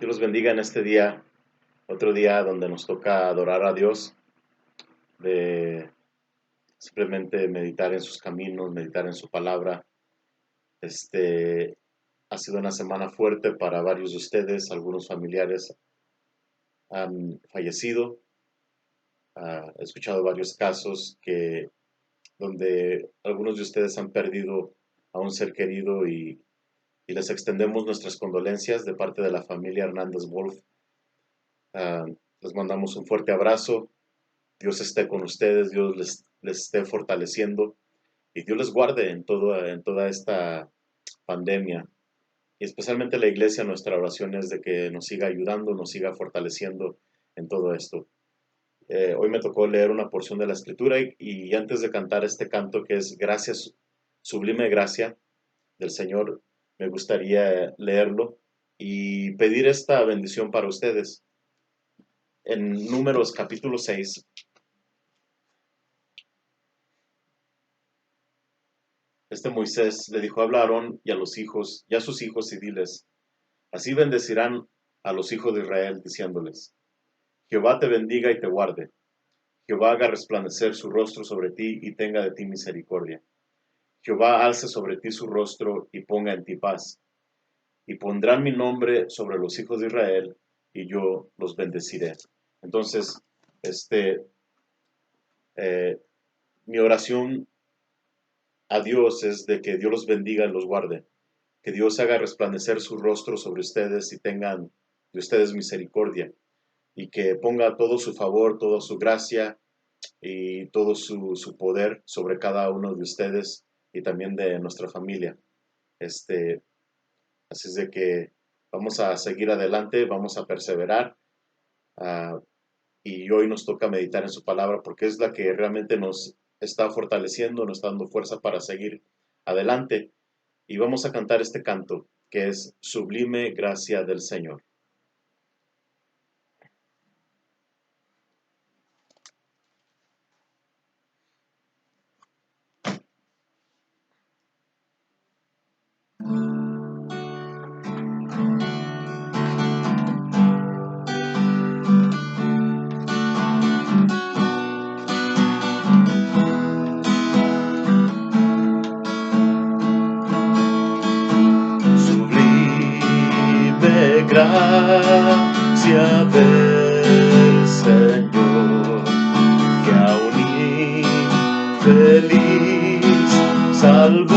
Dios los bendiga en este día, otro día donde nos toca adorar a Dios, de simplemente meditar en sus caminos, meditar en su palabra. Ha sido una semana fuerte para varios de ustedes, algunos familiares han fallecido. He escuchado varios casos donde algunos de ustedes han perdido a un ser querido y les extendemos nuestras condolencias de parte de la familia Hernández Wolf. Les mandamos un fuerte abrazo. Dios esté con ustedes, Dios les esté fortaleciendo y Dios les guarde en toda esta pandemia. Y especialmente la iglesia, nuestra oración es de que nos siga ayudando, nos siga fortaleciendo en todo esto. Hoy me tocó leer una porción de la escritura y antes de cantar este canto que es Gracias, Sublime Gracia del Señor, me gustaría leerlo y pedir esta bendición para ustedes. En Números capítulo 6, Moisés le dijo: habla a Aarón y a sus hijos y diles: así bendecirán a los hijos de Israel, diciéndoles: Jehová te bendiga y te guarde. Jehová haga resplandecer su rostro sobre ti y tenga de ti misericordia. Jehová alce sobre ti su rostro y ponga en ti paz. Y pondrán mi nombre sobre los hijos de Israel y yo los bendeciré. Entonces, mi oración a Dios es de que Dios los bendiga y los guarde, que Dios haga resplandecer su rostro sobre ustedes y tengan de ustedes misericordia, y que ponga todo su favor, toda su gracia y todo su poder sobre cada uno de ustedes y también de nuestra familia. Así es de que vamos a seguir adelante, vamos a perseverar, y hoy nos toca meditar en su palabra porque es la que realmente nos está fortaleciendo, nos está dando fuerza para seguir adelante. Y vamos a cantar este canto que es Sublime Gracia del Señor. Gracia del Señor, que a un infeliz salvó.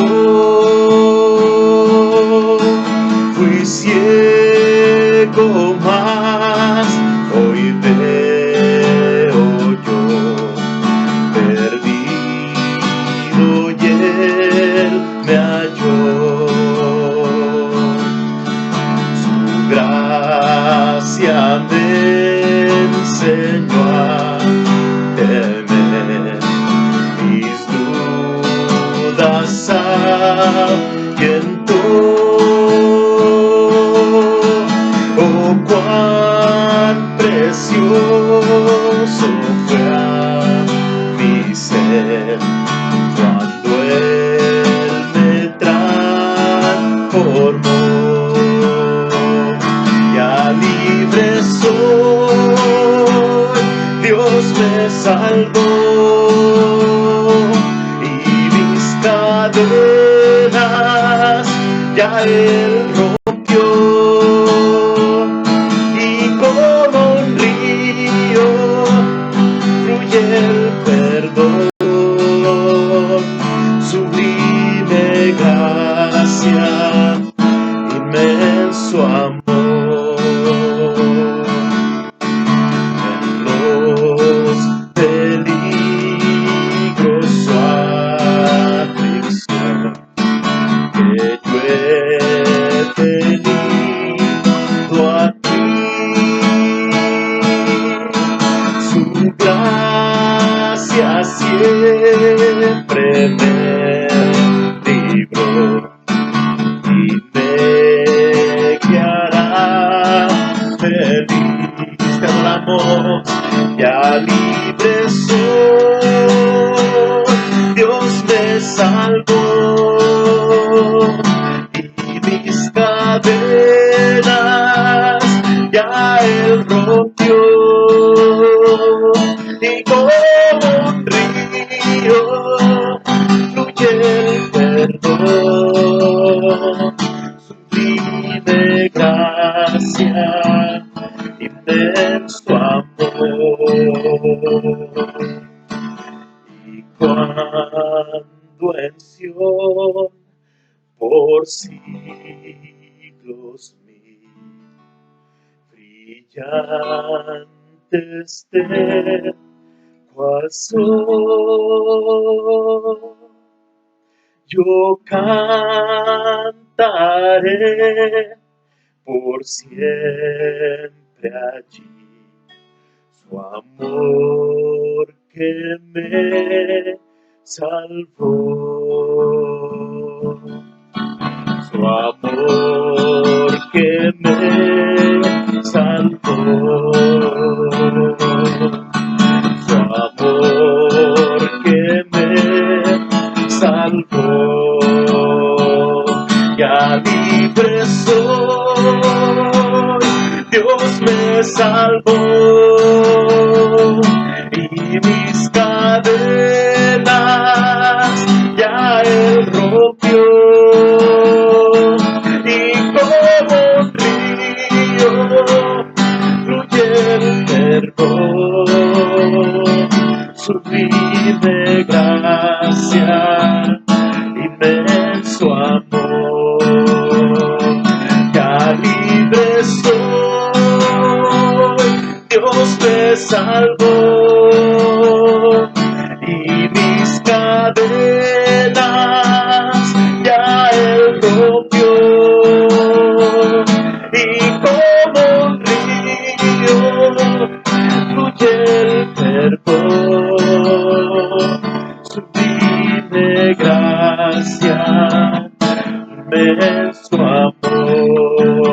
Fui ciego, mas hoy veo yo, perdido y Él me halló. Gracia me enseñó a temer, mis dudas ahuyentó. Oh, cuán precioso fue a mi ser cuando Él me transformó. Libre soy, Dios me salvó y mis cadenas ya Él rompió, y como un río fluye el perdón. Sublime gracia, inmenso amor. Siempre me libró y me guiará feliz. Te adoramos, ya libre soy, Dios me salvó y mis cadenas gracia, inmenso amor. Y cuando en Sion por siglos mil brillante esté cual sol, yo cantaré por siempre allí su amor que me salvó, su amor que me salvó, su amor que me salvó. Ya libre soy, Dios me salvó y mis cadenas ya Él rompió, y como un río fluye el perdón, sublime gracia, inmenso amor. Ya libre soy, Dios me salvó y mis cadenas ya Él rompió, y como un río fluye el perdón, sublime gracia, inmenso amor,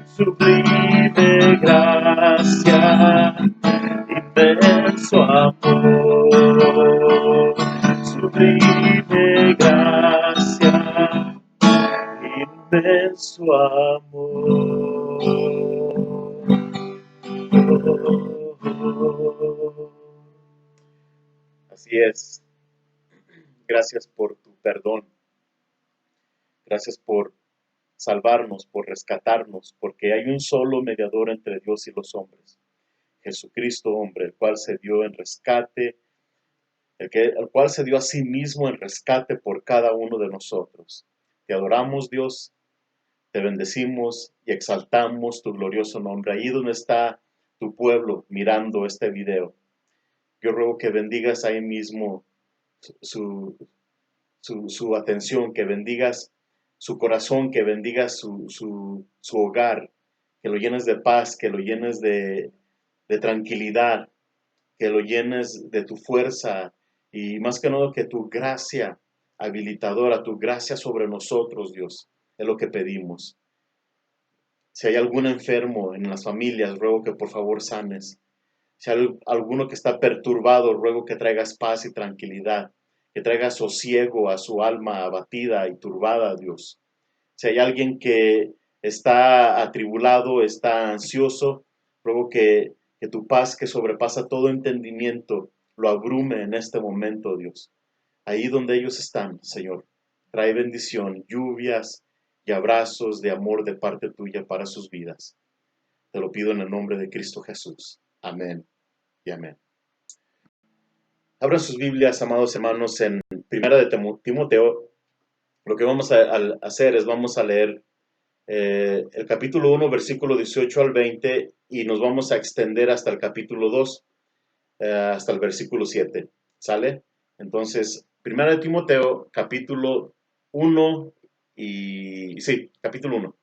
sublime gracia, inmenso amor, sublime gracia, inmenso amor. Así es. Gracias por tu perdón. Gracias por salvarnos, por rescatarnos, porque hay un solo mediador entre Dios y los hombres, Jesucristo hombre, el cual se dio en rescate, el cual se dio a sí mismo en rescate por cada uno de nosotros. Te adoramos, Dios, te bendecimos y exaltamos tu glorioso nombre. Ahí donde está tu pueblo mirando este video, yo ruego que bendigas ahí mismo su atención, que bendigas su corazón, que bendigas su hogar, que lo llenes de paz, que lo llenes de tranquilidad, que lo llenes de tu fuerza y más que nada que tu gracia habilitadora, tu gracia sobre nosotros, Dios, es lo que pedimos. Si hay algún enfermo en las familias, ruego que por favor sanes. Si hay alguno que está perturbado, ruego que traigas paz y tranquilidad, que traigas sosiego a su alma abatida y turbada, Dios. Si hay alguien que está atribulado, está ansioso, ruego que tu paz que sobrepasa todo entendimiento lo abrume en este momento, Dios. Ahí donde ellos están, Señor, trae bendición, lluvias y abrazos de amor de parte tuya para sus vidas. Te lo pido en el nombre de Cristo Jesús. Amén y amén. Abran sus Biblias, amados hermanos, en Primera de Timoteo. Lo que vamos a hacer es vamos a leer el capítulo 1, versículo 18 al 20, y nos vamos a extender hasta el capítulo 2, hasta el versículo 7. ¿Sale? Entonces, Primera de Timoteo, capítulo 1 y... Sí, capítulo 1.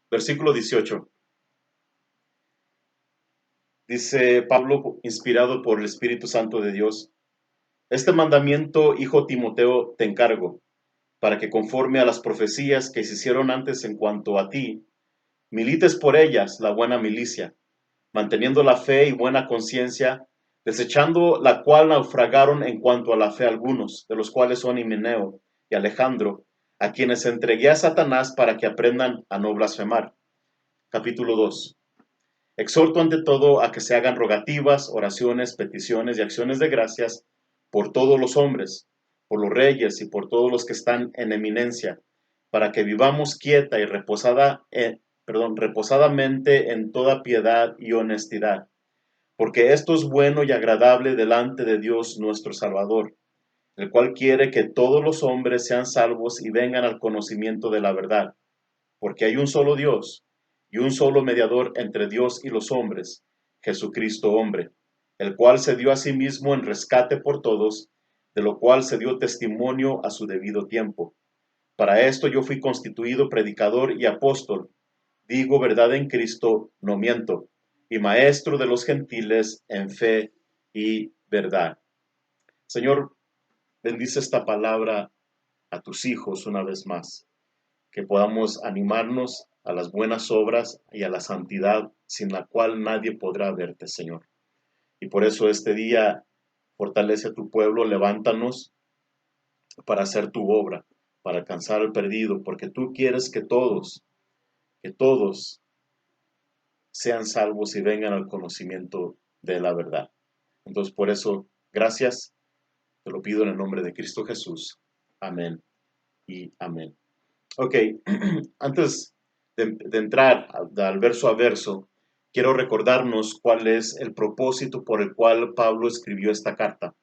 Versículo 18. Dice Pablo, inspirado por el Espíritu Santo de Dios: este mandamiento, hijo Timoteo, te encargo, para que conforme a las profecías que se hicieron antes en cuanto a ti, milites por ellas la buena milicia, manteniendo la fe y buena conciencia desechando la cual naufragaron en cuanto a la fe algunos, de los cuales son Himeneo y Alejandro, a quienes entregué a Satanás para que aprendan a no blasfemar. Capítulo 2. Exhorto ante todo a que se hagan rogativas, oraciones, peticiones y acciones de gracias por todos los hombres, por los reyes y por todos los que están en eminencia, para que vivamos quieta y reposadamente en toda piedad y honestidad, porque esto es bueno y agradable delante de Dios nuestro Salvador, el cual quiere que todos los hombres sean salvos y vengan al conocimiento de la verdad, porque hay un solo Dios y un solo mediador entre Dios y los hombres, Jesucristo hombre, el cual se dio a sí mismo en rescate por todos, de lo cual se dio testimonio a su debido tiempo. Para esto yo fui constituido predicador y apóstol, digo verdad en Cristo, no miento, y maestro de los gentiles en fe y verdad. Señor, bendice esta palabra a tus hijos una vez más, que podamos animarnos a las buenas obras y a la santidad sin la cual nadie podrá verte, Señor. Y por eso este día fortalece a tu pueblo, levántanos para hacer tu obra, para alcanzar al perdido, porque tú quieres que todos sean salvos y vengan al conocimiento de la verdad. Entonces, por eso, gracias, te lo pido en el nombre de Cristo Jesús. Amén y amén. Ok, antes de entrar al verso a verso, quiero recordarnos cuál es el propósito por el cual Pablo escribió esta carta.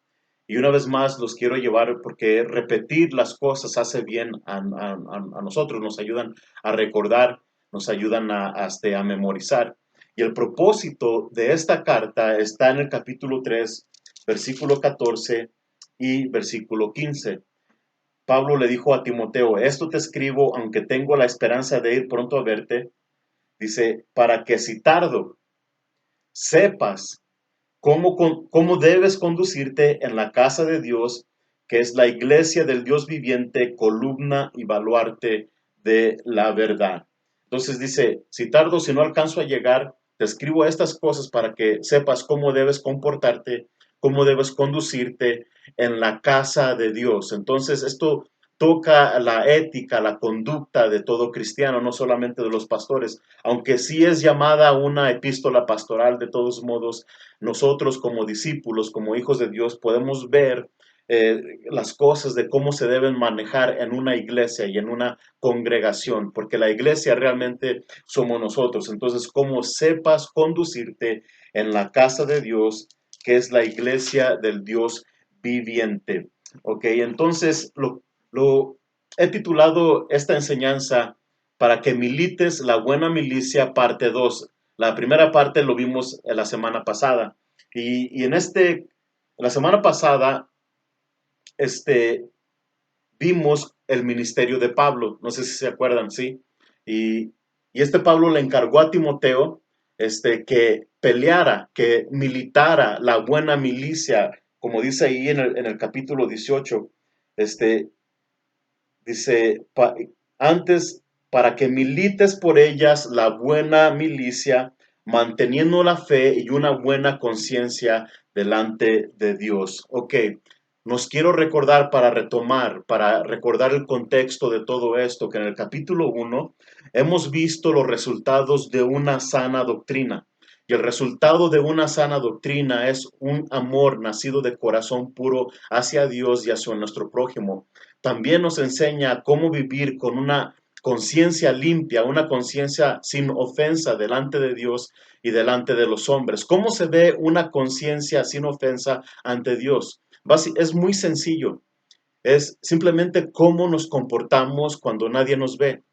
Y una vez más los quiero llevar porque repetir las cosas hace bien a nosotros, nos ayudan a recordar, nos ayudan a memorizar. Y el propósito de esta carta está en el capítulo 3, versículo 14 y versículo 15. Pablo le dijo a Timoteo, esto te escribo aunque tengo la esperanza de ir pronto a verte, dice, para que si tardo, sepas cómo debes conducirte en la casa de Dios, que es la iglesia del Dios viviente, columna y baluarte de la verdad. Entonces dice, si tardo, si no alcanzo a llegar, te escribo estas cosas para que sepas cómo debes comportarte, cómo debes conducirte en la casa de Dios. Entonces esto toca la ética, la conducta de todo cristiano, no solamente de los pastores, aunque sí es llamada una epístola pastoral, de todos modos nosotros como discípulos, como hijos de Dios, podemos ver las cosas de cómo se deben manejar en una iglesia y en una congregación, porque la iglesia realmente somos nosotros. Entonces, cómo sepas conducirte en la casa de Dios, que es la iglesia del Dios viviente. Ok, entonces lo he titulado esta enseñanza para que milites la buena milicia, parte 2. La primera parte lo vimos la semana pasada. Y la semana pasada, vimos el ministerio de Pablo. No sé si se acuerdan, ¿sí? Y, y este Pablo le encargó a Timoteo, que peleara, que militara la buena milicia, como dice ahí en el capítulo 18, dice, antes para que milites por ellas la buena milicia, manteniendo la fe y una buena conciencia delante de Dios. Ok, nos quiero recordar para retomar, para recordar el contexto de todo esto, que en el capítulo 1 hemos visto los resultados de una sana doctrina. Y el resultado de una sana doctrina es un amor nacido de corazón puro hacia Dios y hacia nuestro prójimo. También nos enseña cómo vivir con una conciencia limpia, una conciencia sin ofensa delante de Dios y delante de los hombres. ¿Cómo se ve una conciencia sin ofensa ante Dios? Es muy sencillo. Es simplemente cómo nos comportamos cuando nadie nos ve.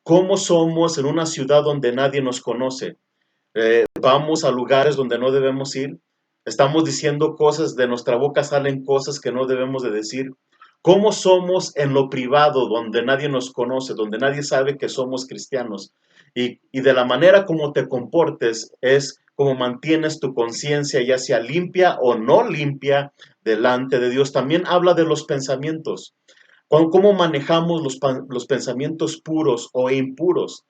Cómo somos en una ciudad donde nadie nos conoce. Vamos a lugares donde no debemos ir. Estamos diciendo cosas, de nuestra boca salen cosas que no debemos de decir. ¿Cómo somos en lo privado, donde nadie nos conoce, donde nadie sabe que somos cristianos? Y de la manera como te comportes es como mantienes tu conciencia, ya sea limpia o no limpia, delante de Dios. También habla de los pensamientos. Cómo manejamos los pensamientos puros o impuros.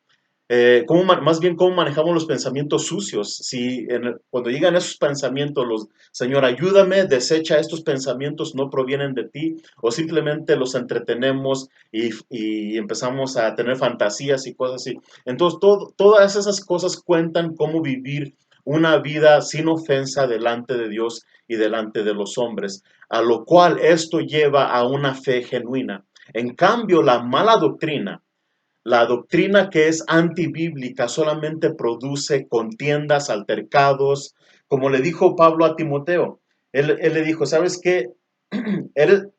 más bien cómo manejamos los pensamientos sucios. Si cuando llegan esos pensamientos, Señor, ayúdame, desecha estos pensamientos, no provienen de ti, o simplemente los entretenemos y empezamos a tener fantasías y cosas así. Entonces, todas esas cosas cuentan cómo vivir una vida sin ofensa delante de Dios y delante de los hombres, a lo cual esto lleva a una fe genuina. En cambio, la doctrina que es antibíblica solamente produce contiendas, altercados, como le dijo Pablo a Timoteo. Él le dijo, ¿sabes qué?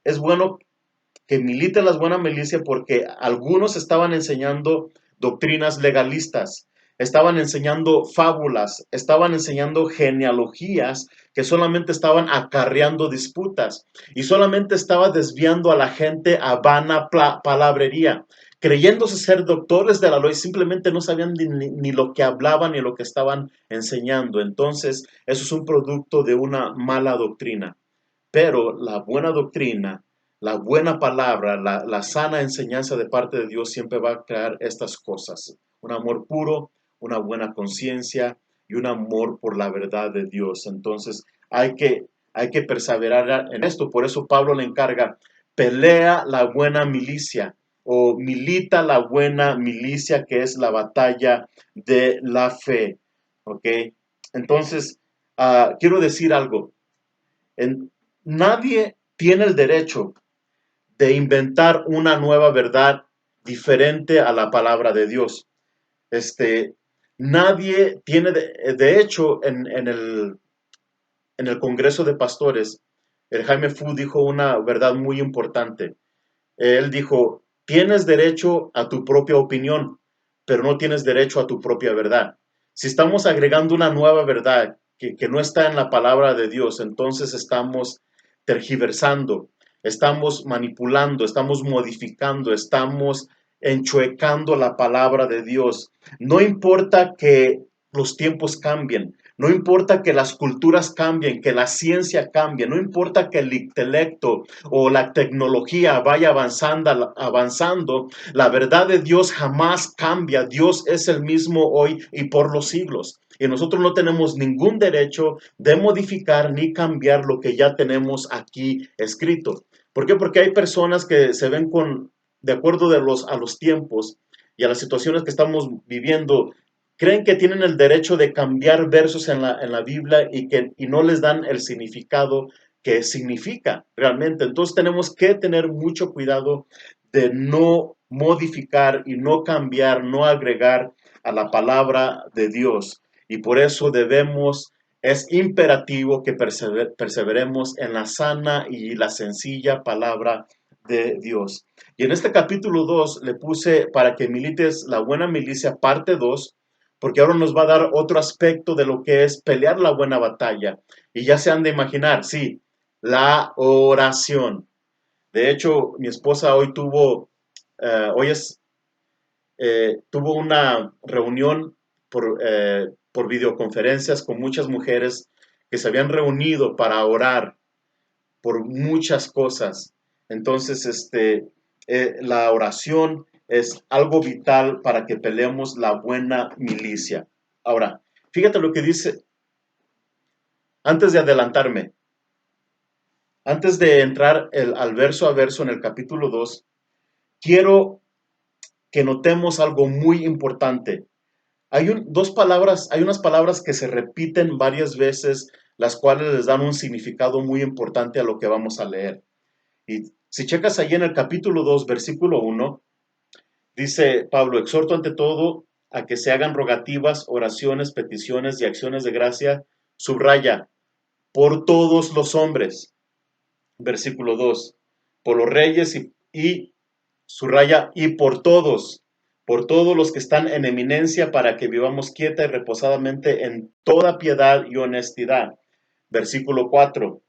Es bueno que milite las buenas milicias porque algunos estaban enseñando doctrinas legalistas, estaban enseñando fábulas, estaban enseñando genealogías que solamente estaban acarreando disputas y solamente estaba desviando a la gente a vana palabrería, creyéndose ser doctores de la ley, simplemente no sabían ni lo que hablaban ni lo que estaban enseñando. Entonces, eso es un producto de una mala doctrina. Pero la buena doctrina, la buena palabra, la sana enseñanza de parte de Dios siempre va a crear estas cosas. Un amor puro, una buena conciencia y un amor por la verdad de Dios. Entonces hay que perseverar en esto. Por eso Pablo le encarga, pelea la buena milicia o milita la buena milicia que es la batalla de la fe. ¿Ok? Entonces, quiero decir algo. En, Nadie tiene el derecho de inventar una nueva verdad diferente a la palabra de Dios. Este, Nadie tiene, de hecho, en el Congreso de Pastores, el Jaime Fu dijo una verdad muy importante. Él dijo, tienes derecho a tu propia opinión, pero no tienes derecho a tu propia verdad. Si estamos agregando una nueva verdad que no está en la palabra de Dios, entonces estamos tergiversando, estamos manipulando, estamos modificando, estamos enchuecando la palabra de Dios. No importa que los tiempos cambien, no importa que las culturas cambien, que la ciencia cambie, no importa que el intelecto o la tecnología vaya avanzando, la verdad de Dios jamás cambia. Dios es el mismo hoy y por los siglos. Y nosotros no tenemos ningún derecho de modificar ni cambiar lo que ya tenemos aquí escrito. ¿Por qué? Porque hay personas que se ven de acuerdo a los tiempos y a las situaciones que estamos viviendo, creen que tienen el derecho de cambiar versos en la Biblia y no les dan el significado que significa realmente. Entonces tenemos que tener mucho cuidado de no modificar y no cambiar, no agregar a la palabra de Dios. Y por eso es imperativo que perseveremos en la sana y la sencilla palabra de Dios. Y en este capítulo 2 le puse para que milites la buena milicia parte 2 porque ahora nos va a dar otro aspecto de lo que es pelear la buena batalla. Y ya se han de imaginar, sí, la oración. De hecho, mi esposa hoy tuvo una reunión por videoconferencias con muchas mujeres que se habían reunido para orar por muchas cosas. Entonces, la oración es algo vital para que peleemos la buena milicia. Ahora, fíjate lo que dice, antes de adelantarme, antes de entrar al verso a verso en el capítulo 2, quiero que notemos algo muy importante. Hay unas palabras que se repiten varias veces, las cuales les dan un significado muy importante a lo que vamos a leer. Y si checas ahí en el capítulo 2, versículo 1, dice Pablo, exhorto ante todo a que se hagan rogativas, oraciones, peticiones y acciones de gracia, subraya, por todos los hombres. Versículo 2, por los reyes y subraya, y por todos los que están en eminencia, para que vivamos quieta y reposadamente en toda piedad y honestidad. Versículo 4,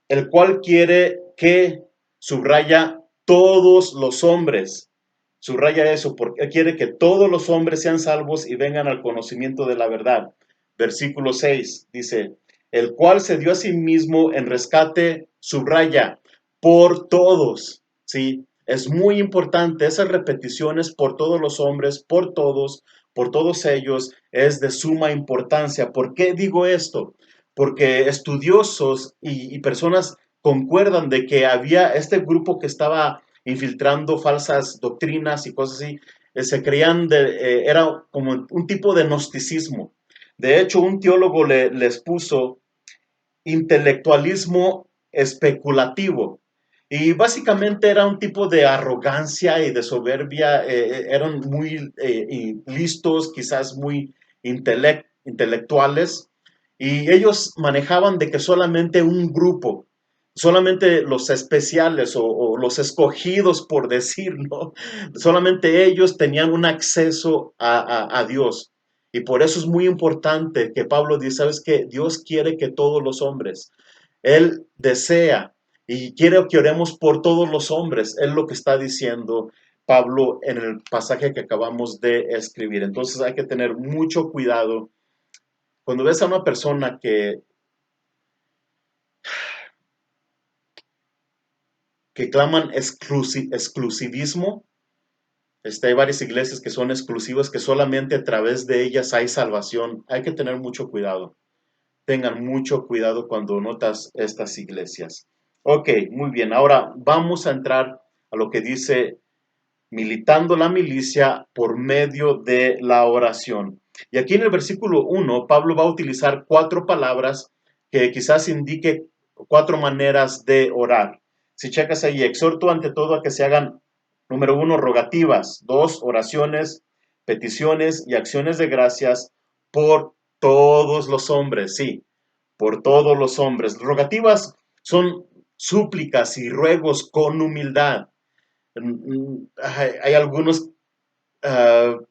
el cual quiere que, subraya, todos los hombres, subraya eso, porque quiere que todos los hombres sean salvos y vengan al conocimiento de la verdad. Versículo 6 dice, el cual se dio a sí mismo en rescate, subraya, por todos, ¿sí? es muy importante. Esas repeticiones por todos los hombres, por todos ellos, es de suma importancia. ¿Por qué digo esto? Porque estudiosos y personas concuerdan de que había este grupo que estaba infiltrando falsas doctrinas y cosas así, se creían era como un tipo de gnosticismo. De hecho, un teólogo les puso intelectualismo especulativo. Y básicamente era un tipo de arrogancia y de soberbia. Eran muy listos, quizás muy intelectuales. Y ellos manejaban de que solamente un grupo, solamente los especiales o los escogidos, por decirlo, solamente ellos tenían un acceso a Dios. Y por eso es muy importante que Pablo dice, ¿sabes qué? Dios quiere que todos los hombres, Él desea y quiere que oremos por todos los hombres. Es lo que está diciendo Pablo en el pasaje que acabamos de escribir. Entonces hay que tener mucho cuidado. Cuando ves a una persona que claman exclusivismo, hay varias iglesias que son exclusivas, que solamente a través de ellas hay salvación. Hay que tener mucho cuidado. Tengan mucho cuidado cuando notas estas iglesias. Ok, muy bien. Ahora vamos a entrar a lo que dice militando la milicia por medio de la oración. Y aquí en el versículo 1, Pablo va a utilizar cuatro palabras que quizás indique cuatro maneras de orar. Si checas ahí, exhorto ante todo a que se hagan, número 1, rogativas; 2, oraciones, peticiones y acciones de gracias por todos los hombres. Sí, por todos los hombres. Rogativas son súplicas y ruegos con humildad. Hay algunos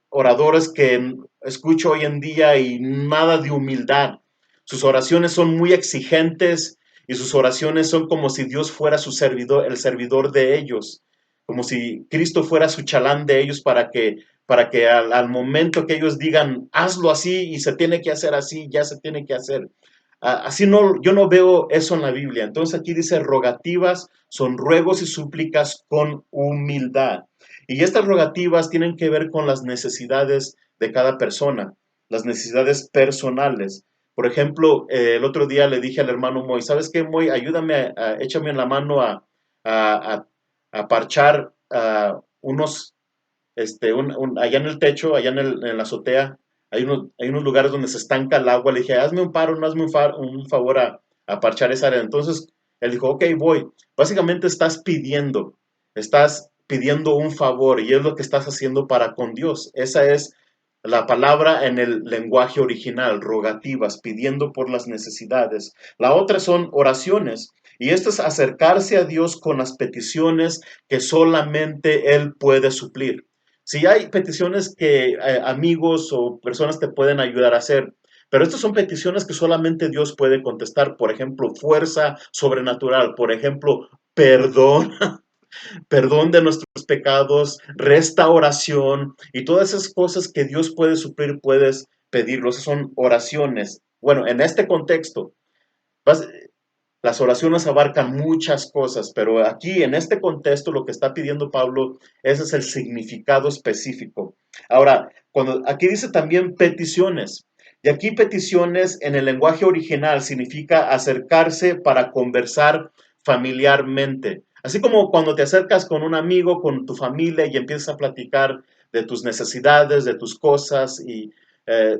oradores que escucho hoy en día y nada de humildad. Sus oraciones son muy exigentes y sus oraciones son como si Dios fuera su servidor, el servidor de ellos, como si Cristo fuera su chalán de ellos para que al momento que ellos digan, hazlo así y se tiene que hacer así, ya se tiene que hacer. Así no, yo no veo eso en la Biblia. Entonces aquí dice rogativas, son ruegos y súplicas con humildad. Y estas rogativas tienen que ver con las necesidades de cada persona, las necesidades personales. Por ejemplo, el otro día le dije al hermano Moy, ¿sabes qué, Moy? Ayúdame, échame en la mano a, a, a parchar unos, allá en el techo, allá en la azotea, hay unos lugares donde se estanca el agua. Le dije, hazme un paro, no hazme un favor a parchar esa área. Entonces, él dijo, ok, voy. Básicamente estás pidiendo un favor y es lo que estás haciendo para con Dios. Esa es la palabra en el lenguaje original, rogativas, pidiendo por las necesidades. La otra son oraciones. Y esto es acercarse a Dios con las peticiones que solamente Él puede suplir. Si hay peticiones que amigos o personas te pueden ayudar a hacer, pero estas son peticiones que solamente Dios puede contestar. Por ejemplo, fuerza sobrenatural. Por ejemplo, perdón, perdón de nuestros pecados, restauración y todas esas cosas que Dios puede suplir, puedes pedirlo. Esas son oraciones. Bueno, en este contexto, vas, las oraciones abarcan muchas cosas, pero aquí en este contexto lo que está pidiendo Pablo, ese es el significado específico. Ahora, cuando aquí dice también peticiones, y aquí peticiones en el lenguaje original significa acercarse para conversar familiarmente. Así como cuando te acercas con un amigo, con tu familia y empiezas a platicar de tus necesidades, de tus cosas. Y eh,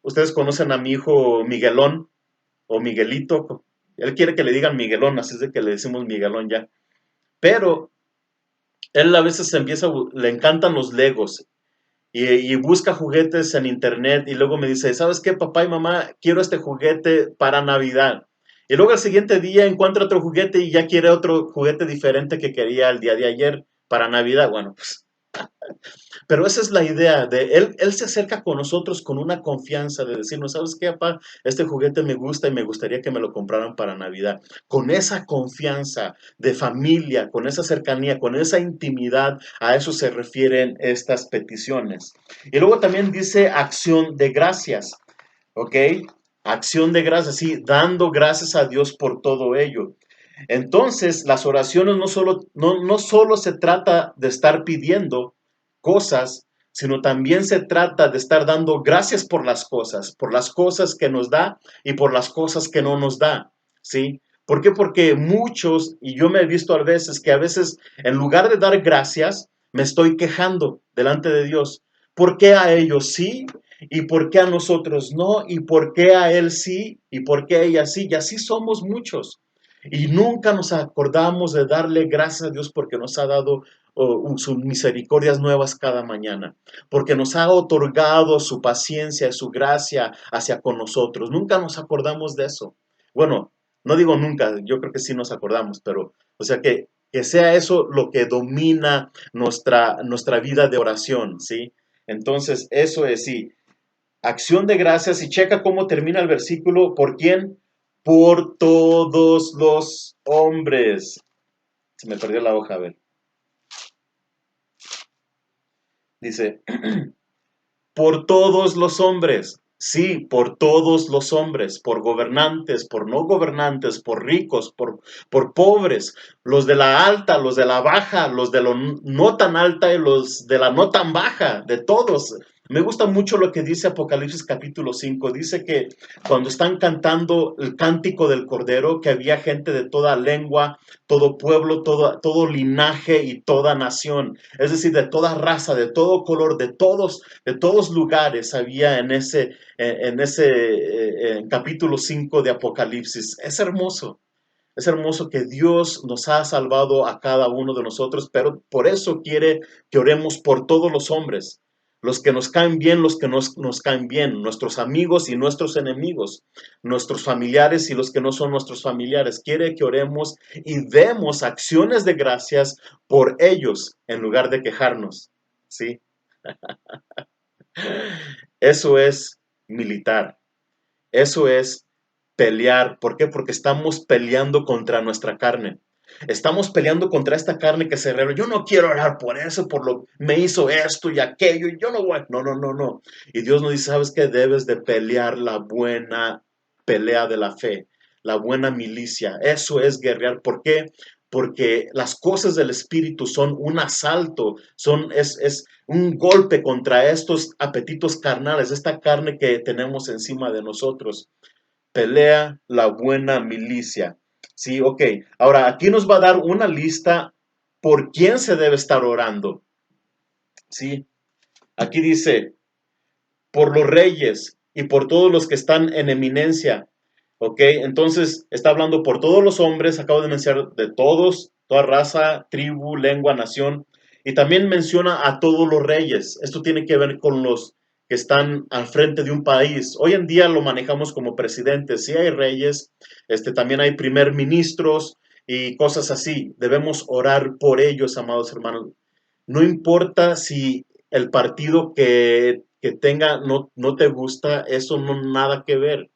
ustedes conocen a mi hijo Miguelón o Miguelito. Él quiere que le digan Miguelón, así es de que le decimos Miguelón ya. Pero él a veces le encantan los Legos y busca juguetes en internet y luego me dice, ¿sabes qué, papá y mamá? Quiero este juguete para Navidad. Y luego al siguiente día encuentra otro juguete y ya quiere otro juguete diferente que quería el día de ayer para Navidad. Bueno, pues pero esa es la idea de él se acerca con nosotros con una confianza de decirnos, ¿sabes qué, papá? Este juguete me gusta y me gustaría que me lo compraran para Navidad. Con esa confianza de familia, con esa cercanía, con esa intimidad, a eso se refieren estas peticiones. Y luego también dice acción de gracias, ¿ok? Acción de gracias, sí, dando gracias a Dios por todo ello. Entonces, las oraciones no solo se trata de estar pidiendo cosas, sino también se trata de estar dando gracias por las cosas que nos da y por las cosas que no nos da, ¿sí? ¿Por qué? Porque muchos, y yo me he visto a veces, en lugar de dar gracias, me estoy quejando delante de Dios. ¿Por qué a ellos sí? ¿Y por qué a nosotros no? ¿Y por qué a él sí? ¿Y por qué a ella sí? Y así somos muchos. Y nunca nos acordamos de darle gracias a Dios porque nos ha dado sus misericordias nuevas cada mañana, porque nos ha otorgado su paciencia, su gracia hacia con nosotros. Nunca nos acordamos de eso. Bueno, no digo nunca, yo creo que sí nos acordamos, pero o sea que sea eso lo que domina nuestra vida de oración, ¿sí? Entonces, eso es sí, acción de gracias y checa cómo termina el versículo. ¿Por quién? Por todos los hombres. Se me perdió la hoja, a ver. Dice, por todos los hombres. Sí, por todos los hombres, por gobernantes, por no gobernantes, por ricos, por pobres, los de la alta, los de la baja, los de la no tan alta y los de la no tan baja, de todos. Me gusta mucho lo que dice Apocalipsis capítulo 5. Dice que cuando están cantando el cántico del Cordero, que había gente de toda lengua, todo pueblo, todo linaje y toda nación. Es decir, de toda raza, de todo color, de todos lugares había en capítulo 5 de Apocalipsis. Es hermoso. Es hermoso que Dios nos ha salvado a cada uno de nosotros, pero por eso quiere que oremos por todos los hombres, los que nos caen bien, los que nos caen bien, nuestros amigos y nuestros enemigos, nuestros familiares y los que no son nuestros familiares. Quiere que oremos y demos acciones de gracias por ellos en lugar de quejarnos. ¿Sí? Eso es militar. Eso es pelear. ¿Por qué? Porque estamos peleando contra nuestra carne. Estamos peleando contra esta carne que se revela. Yo no quiero orar por eso, por lo me hizo esto y aquello, y yo no voy. No, no, no, no. Y Dios nos dice, ¿sabes qué? Debes de pelear la buena pelea de la fe, la buena milicia. Eso es guerrear. ¿Por qué? Porque las cosas del Espíritu son un asalto, es un golpe contra estos apetitos carnales, esta carne que tenemos encima de nosotros. Pelea la buena milicia. Sí, ok. Ahora, aquí nos va a dar una lista por quién se debe estar orando. Sí, aquí dice, por los reyes y por todos los que están en eminencia. Ok, entonces está hablando por todos los hombres, acabo de mencionar de todos, toda raza, tribu, lengua, nación, y también menciona a todos los reyes. Esto tiene que ver con los que están al frente de un país. Hoy en día lo manejamos como presidentes, sí hay reyes, también hay primer ministros y cosas así. Debemos orar por ellos, amados hermanos. No importa si el partido que tenga no te gusta, eso no nada que ver.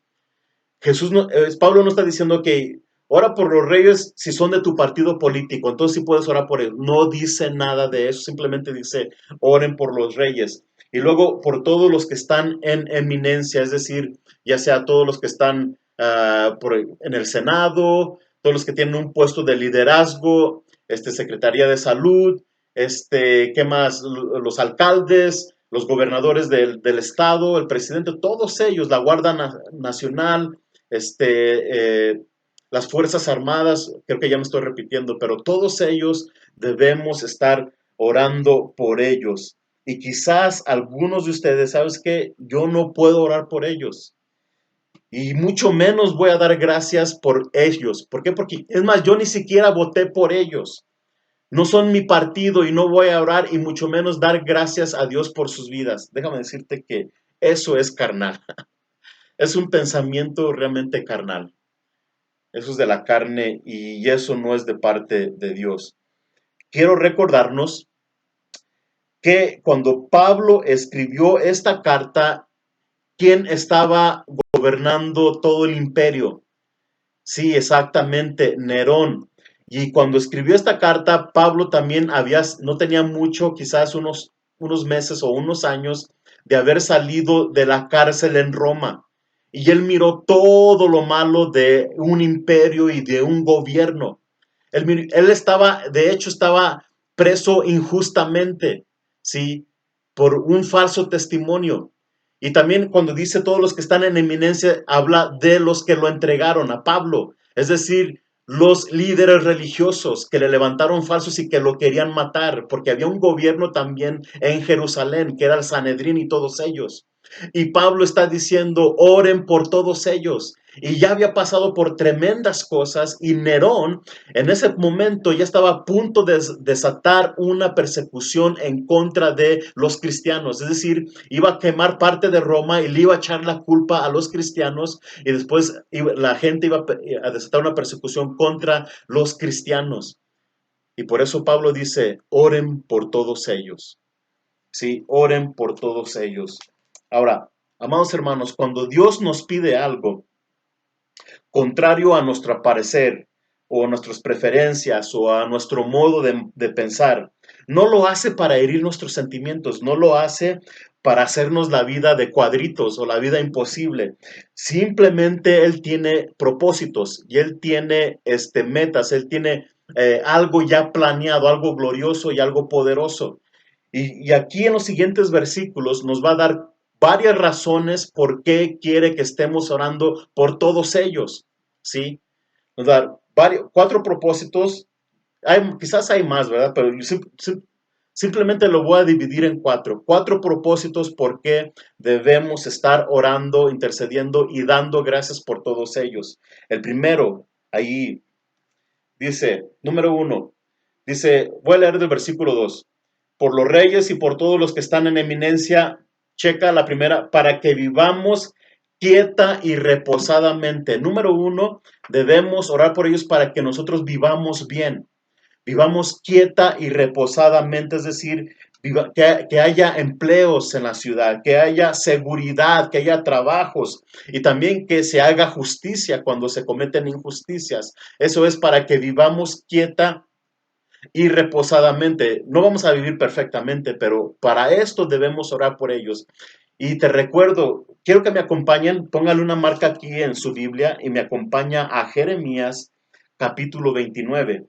Jesús no, Pablo no está diciendo que ora por los reyes si son de tu partido político, entonces sí puedes orar por ellos. No dice nada de eso, simplemente dice oren por los reyes. Y luego por todos los que están en eminencia, es decir, ya sea todos los que están en el Senado, todos los que tienen un puesto de liderazgo, Secretaría de Salud, ¿qué más? Los alcaldes, los gobernadores del estado, el presidente, todos ellos, la Guardia Nacional, las Fuerzas Armadas, creo que ya me estoy repitiendo, pero todos ellos debemos estar orando por ellos. Y quizás algunos de ustedes, ¿sabes qué? Yo no puedo orar por ellos. Y mucho menos voy a dar gracias por ellos. ¿Por qué? Porque, es más, yo ni siquiera voté por ellos. No son mi partido y no voy a orar y mucho menos dar gracias a Dios por sus vidas. Déjame decirte que eso es carnal. Es un pensamiento realmente carnal. Eso es de la carne y eso no es de parte de Dios. Quiero recordarnos que cuando Pablo escribió esta carta, ¿quién estaba gobernando todo el imperio? Sí, exactamente, Nerón. Y cuando escribió esta carta, Pablo también no tenía mucho, quizás unos meses o unos años de haber salido de la cárcel en Roma. y él miró todo lo malo de un imperio y de un gobierno. Él estaba, de hecho, estaba preso injustamente, ¿sí? Por un falso testimonio. Y también cuando dice todos los que están en eminencia, habla de los que lo entregaron a Pablo. Es decir, los líderes religiosos que le levantaron falsos y que lo querían matar, porque había un gobierno también en Jerusalén, que era el Sanedrín y todos ellos. Y Pablo está diciendo, oren por todos ellos. Y ya había pasado por tremendas cosas y Nerón en ese momento ya estaba a punto de desatar una persecución en contra de los cristianos. Es decir, iba a quemar parte de Roma y le iba a echar la culpa a los cristianos y después la gente iba a desatar una persecución contra los cristianos. Y por eso Pablo dice, oren por todos ellos. Sí, oren por todos ellos. Ahora, amados hermanos, cuando Dios nos pide algo contrario a nuestro parecer o a nuestras preferencias o a nuestro modo de pensar, no lo hace para herir nuestros sentimientos, no lo hace para hacernos la vida de cuadritos o la vida imposible. Simplemente Él tiene propósitos y Él tiene metas, Él tiene algo ya planeado, algo glorioso y algo poderoso. Y aquí en los siguientes versículos nos va a dar varias razones por qué quiere que estemos orando por todos ellos, ¿sí? Nos va a dar cuatro propósitos, quizás hay más, ¿verdad? Pero simplemente lo voy a dividir en cuatro. Cuatro propósitos por qué debemos estar orando, intercediendo y dando gracias por todos ellos. El primero, ahí dice, número uno, dice, voy a leer del versículo 2 por los reyes y por todos los que están en eminencia, checa la primera, para que vivamos quieta y reposadamente. Número uno, debemos orar por ellos para que nosotros vivamos bien, vivamos quieta y reposadamente, es decir, que haya empleos en la ciudad, que haya seguridad, que haya trabajos y también que se haga justicia cuando se cometen injusticias. Eso es para que vivamos quieta y reposadamente. No vamos a vivir perfectamente, pero para esto debemos orar por ellos. Y te recuerdo, quiero que me acompañen, póngale una marca aquí en su Biblia y me acompaña a Jeremías capítulo 29.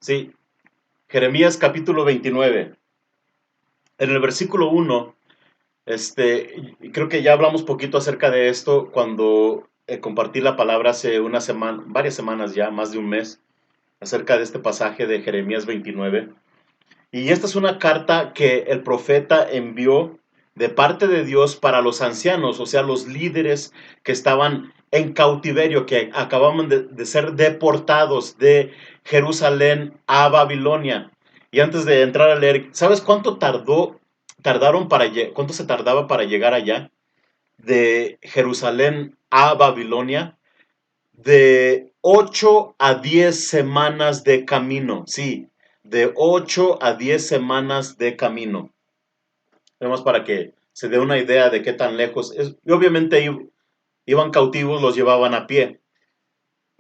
Sí, Jeremías capítulo 29. En el versículo 1, creo que ya hablamos poquito acerca de esto cuando compartí la palabra hace una semana, varias semanas ya, más de un mes, acerca de este pasaje de Jeremías 29. Y esta es una carta que el profeta envió de parte de Dios para los ancianos, o sea, los líderes que estaban en cautiverio, que acababan de ser deportados de Jerusalén a Babilonia. Y antes de entrar a leer, ¿sabes cuánto cuánto se tardaba para llegar allá? De Jerusalén a Babilonia, de 8 a 10 semanas de camino, sí, de 8 a 10 semanas de camino. Tenemos para que se dé una idea de qué tan lejos es. Y obviamente iban cautivos, los llevaban a pie,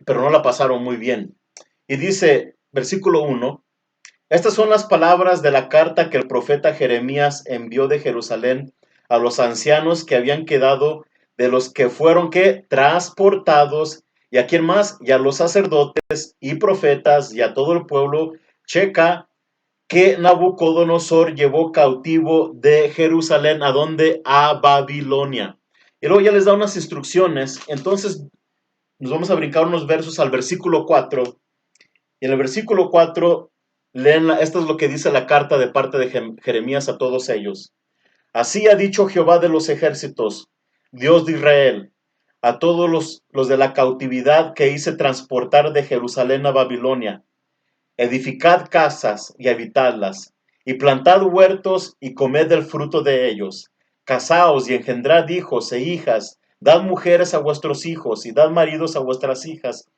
pero no la pasaron muy bien. Y dice, versículo 1, estas son las palabras de la carta que el profeta Jeremías envió de Jerusalén a los ancianos que habían quedado de los que fueron que transportados, y a quién más, y a los sacerdotes y profetas y a todo el pueblo. Checa que Nabucodonosor llevó cautivo de Jerusalén, ¿a dónde? A Babilonia. Y luego ya les da unas instrucciones. Entonces nos vamos a brincar unos versos al versículo 4. Y en el versículo 4 esto es lo que dice la carta de parte de Jeremías a todos ellos. Así ha dicho Jehová de los ejércitos, Dios de Israel, a todos los de la cautividad que hice transportar de Jerusalén a Babilonia. Edificad casas y habitadlas, y plantad huertos y comed del fruto de ellos. Casaos y engendrad hijos e hijas, dad mujeres a vuestros hijos y dad maridos a vuestras hijas,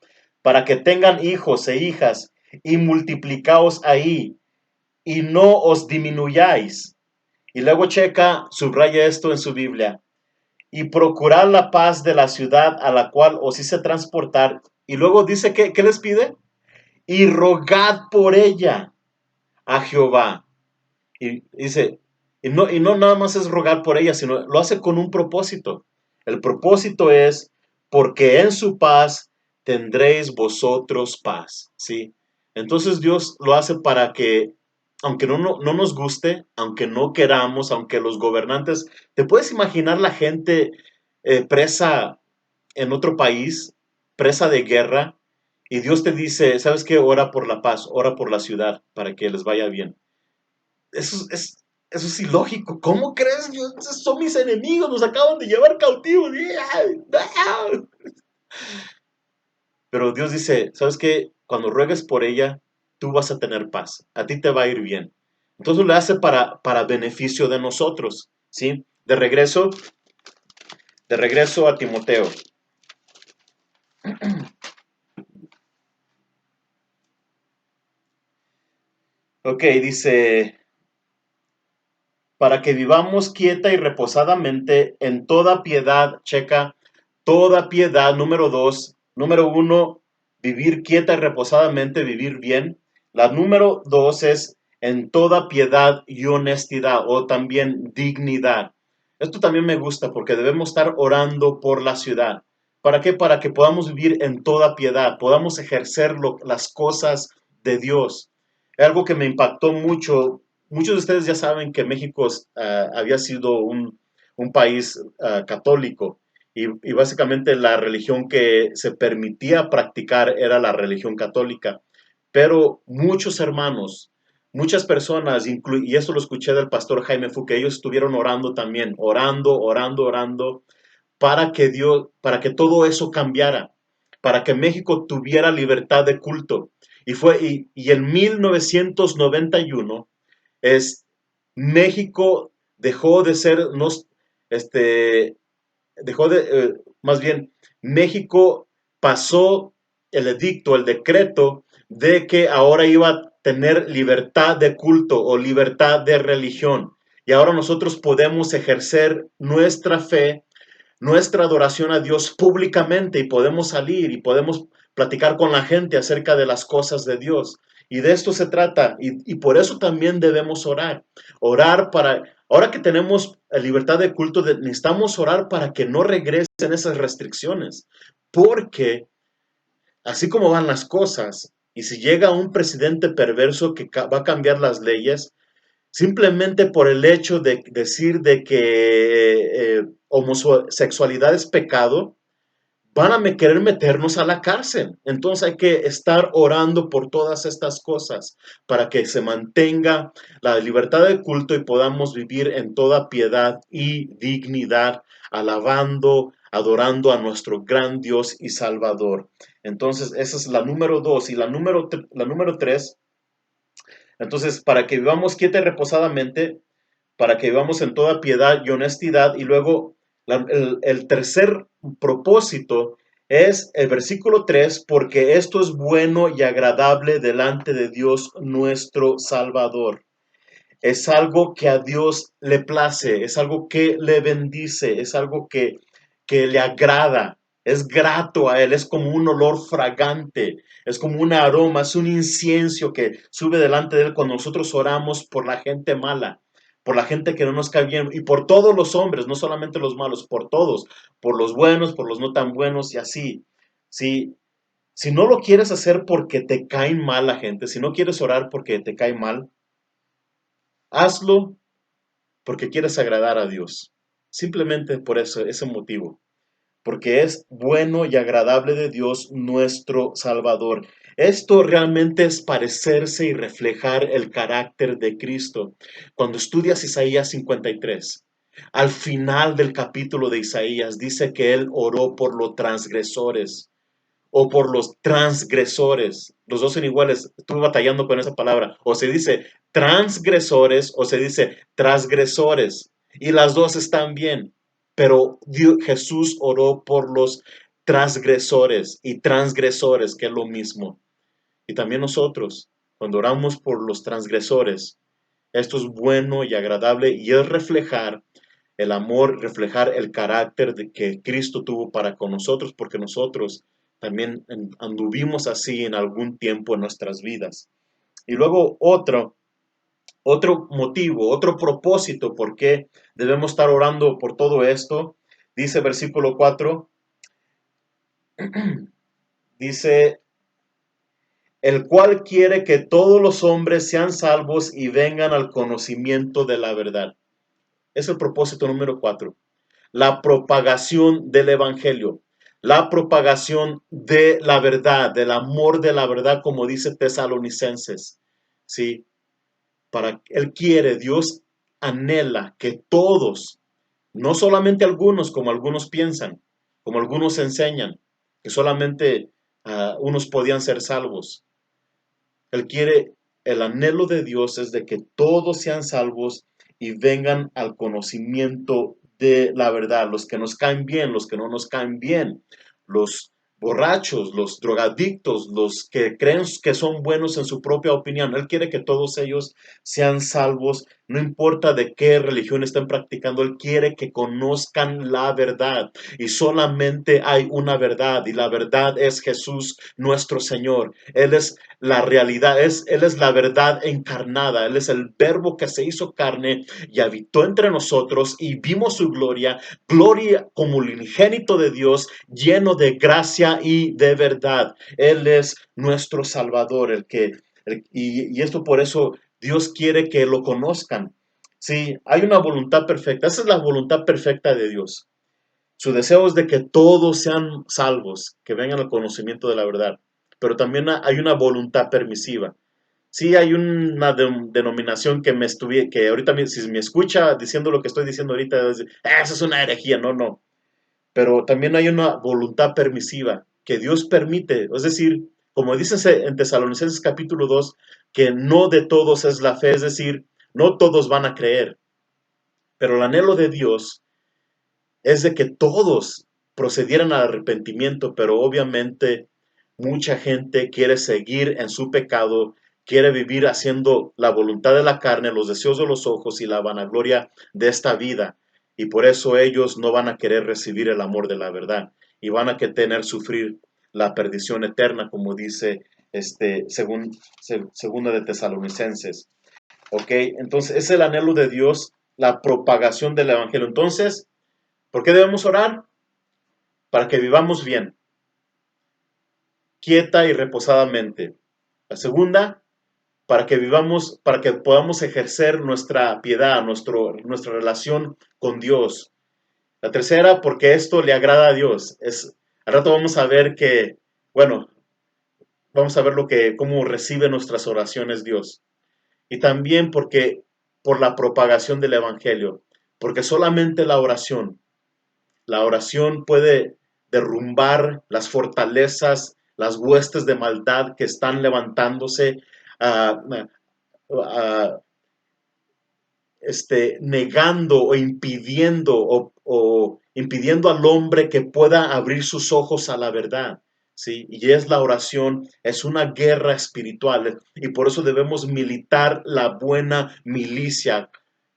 para que tengan hijos e hijas, y multiplicaos ahí, y no os disminuyáis. Y luego checa, subraya esto en su Biblia, y procurad la paz de la ciudad a la cual os hice transportar. Y luego dice, ¿qué les pide? y rogad por ella a Jehová. Y dice, y no nada más es rogar por ella, sino lo hace con un propósito. El propósito es, porque en su paz tendréis vosotros paz, ¿sí? Entonces Dios lo hace para que, aunque no nos guste, aunque no queramos, aunque los gobernantes, ¿te puedes imaginar la gente presa en otro país, presa de guerra, y Dios te dice, ¿sabes qué? Ora por la paz, ora por la ciudad, para que les vaya bien. Eso es ilógico. ¿Cómo crees? Son mis enemigos, nos acaban de llevar cautivos. Pero Dios dice, ¿sabes qué? Cuando ruegues por ella, tú vas a tener paz. A ti te va a ir bien. Entonces lo hace para beneficio de nosotros, ¿sí? De regreso a Timoteo. Ok, dice, para que vivamos quieta y reposadamente en toda piedad, checa, toda piedad, número dos, número uno, vivir quieta y reposadamente, vivir bien. La número dos es en toda piedad y honestidad o también dignidad. Esto también me gusta porque debemos estar orando por la ciudad. ¿Para qué? Para que podamos vivir en toda piedad, podamos ejercer las cosas de Dios. Algo que me impactó mucho. Muchos de ustedes ya saben que México había sido un país católico y básicamente la religión que se permitía practicar era la religión católica. Pero muchos hermanos, muchas personas, y esto lo escuché del pastor Jaime Fouque, ellos estuvieron orando también, orando, orando, orando, para que todo eso cambiara, para que México tuviera libertad de culto. Y en 1991 es México dejó de ser, este, más bien, México pasó el edicto, el decreto de que ahora iba a tener libertad de culto o libertad de religión. Y ahora nosotros podemos ejercer nuestra fe, nuestra adoración a Dios públicamente y podemos salir y podemos platicar con la gente acerca de las cosas de Dios. Y de esto se trata. Y por eso también debemos orar. Orar para, ahora que tenemos libertad de culto, necesitamos orar para que no regresen esas restricciones. Porque así como van las cosas, y si llega un presidente perverso que va a cambiar las leyes, simplemente por el hecho de decir de que homosexualidad es pecado, van a querer meternos a la cárcel. Entonces hay que estar orando por todas estas cosas para que se mantenga la libertad de culto y podamos vivir en toda piedad y dignidad, alabando, adorando a nuestro gran Dios y Salvador. Entonces esa es la número dos. Y la número tres, entonces, para que vivamos quieta y reposadamente, para que vivamos en toda piedad y honestidad. Y luego el tercer propósito es el versículo 3, porque esto es bueno y agradable delante de Dios nuestro Salvador. Es algo que a Dios le place, es algo que le bendice, es algo que le agrada, es grato a Él, es como un olor fragante, es como un aroma, es un incienso que sube delante de Él cuando nosotros oramos por la gente mala, por la gente que no nos cae bien y por todos los hombres, no solamente los malos, por todos, por los buenos, por los no tan buenos y así. Si, si no lo quieres hacer porque te caen mal la gente, si no quieres orar porque te cae mal, hazlo porque quieres agradar a Dios. Simplemente por eso, ese motivo. Porque es bueno y agradable de Dios nuestro Salvador. Esto realmente es parecerse y reflejar el carácter de Cristo. Cuando estudias Isaías 53, al final del capítulo de Isaías dice que Él oró por los transgresores o por los transgresores. Los dos son iguales. Estuve batallando con esa palabra. O se dice transgresores o se dice transgresores. Y las dos están bien. Pero Jesús oró por los transgresores y transgresores, que es lo mismo. Y también nosotros, cuando oramos por los transgresores, esto es bueno y agradable y es reflejar el amor, reflejar el carácter de que Cristo tuvo para con nosotros, porque nosotros también anduvimos así en algún tiempo en nuestras vidas. Y luego otro motivo, otro propósito por qué debemos estar orando por todo esto, dice versículo 4, dice, el cual quiere que todos los hombres sean salvos y vengan al conocimiento de la verdad. Es el propósito número 4. La propagación del evangelio, la propagación de la verdad, del amor de la verdad, como dice Tesalonicenses. ¿Sí? Él quiere, Dios anhela que todos, no solamente algunos, como algunos piensan, como algunos enseñan, que solamente unos podían ser salvos. Él quiere, el anhelo de Dios es de que todos sean salvos y vengan al conocimiento de la verdad. Los que nos caen bien, los que no nos caen bien, los borrachos, los drogadictos, los que creen que son buenos en su propia opinión. Él quiere que todos ellos sean salvos, no importa de qué religión estén practicando. Él quiere que conozcan la verdad. Y solamente hay una verdad, y la verdad es Jesús nuestro Señor. Él es la realidad, Él es la verdad encarnada, Él es el verbo que se hizo carne y habitó entre nosotros y vimos su gloria, gloria como el unigénito de Dios, lleno de gracia y de verdad. Él es nuestro Salvador, y esto por eso Dios quiere que lo conozcan. Sí, hay una voluntad perfecta, esa es la voluntad perfecta de Dios. Su deseo es de que todos sean salvos, que vengan al conocimiento de la verdad. Pero también hay una voluntad permisiva. Sí, hay una denominación que ahorita si me escucha diciendo lo que estoy diciendo ahorita, eso es una herejía, no, no. Pero también hay una voluntad permisiva que Dios permite. Es decir, como dice en Tesalonicenses capítulo 2, que no de todos es la fe, es decir, no todos van a creer. Pero el anhelo de Dios es de que todos procedieran al arrepentimiento, pero obviamente mucha gente quiere seguir en su pecado, quiere vivir haciendo la voluntad de la carne, los deseos de los ojos y la vanagloria de esta vida. Y por eso ellos no van a querer recibir el amor de la verdad y van a tener sufrir la perdición eterna, como dice segunda de Tesalonicenses. ¿Ok? Entonces es el anhelo de Dios, la propagación del evangelio. Entonces, ¿por qué debemos orar? Para que vivamos bien, quieta y reposadamente. La segunda, para que podamos ejercer nuestra piedad, nuestra relación con Dios. La tercera, porque esto le agrada a Dios. Al rato vamos a ver bueno, vamos a ver cómo recibe nuestras oraciones Dios. Y también por la propagación del Evangelio, porque solamente la oración puede derrumbar las fortalezas, las huestes de maldad que están levantándose, uh, uh, negando o impidiendo al hombre que pueda abrir sus ojos a la verdad. ¿Sí? Y es la oración, es una guerra espiritual y por eso debemos militar la buena milicia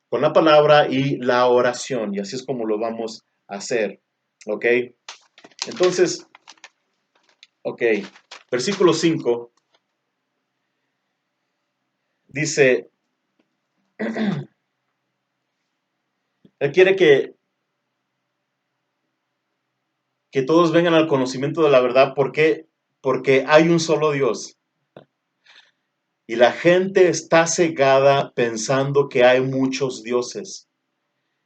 con la palabra y la oración, y así es como lo vamos a hacer. ¿Ok? Entonces, ok, versículo 5 dice, Él quiere que todos vengan al conocimiento de la verdad. ¿Por qué? Porque hay un solo Dios. Y la gente está cegada pensando que hay muchos dioses.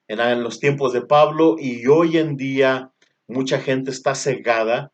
En los tiempos de Pablo y hoy en día mucha gente está cegada,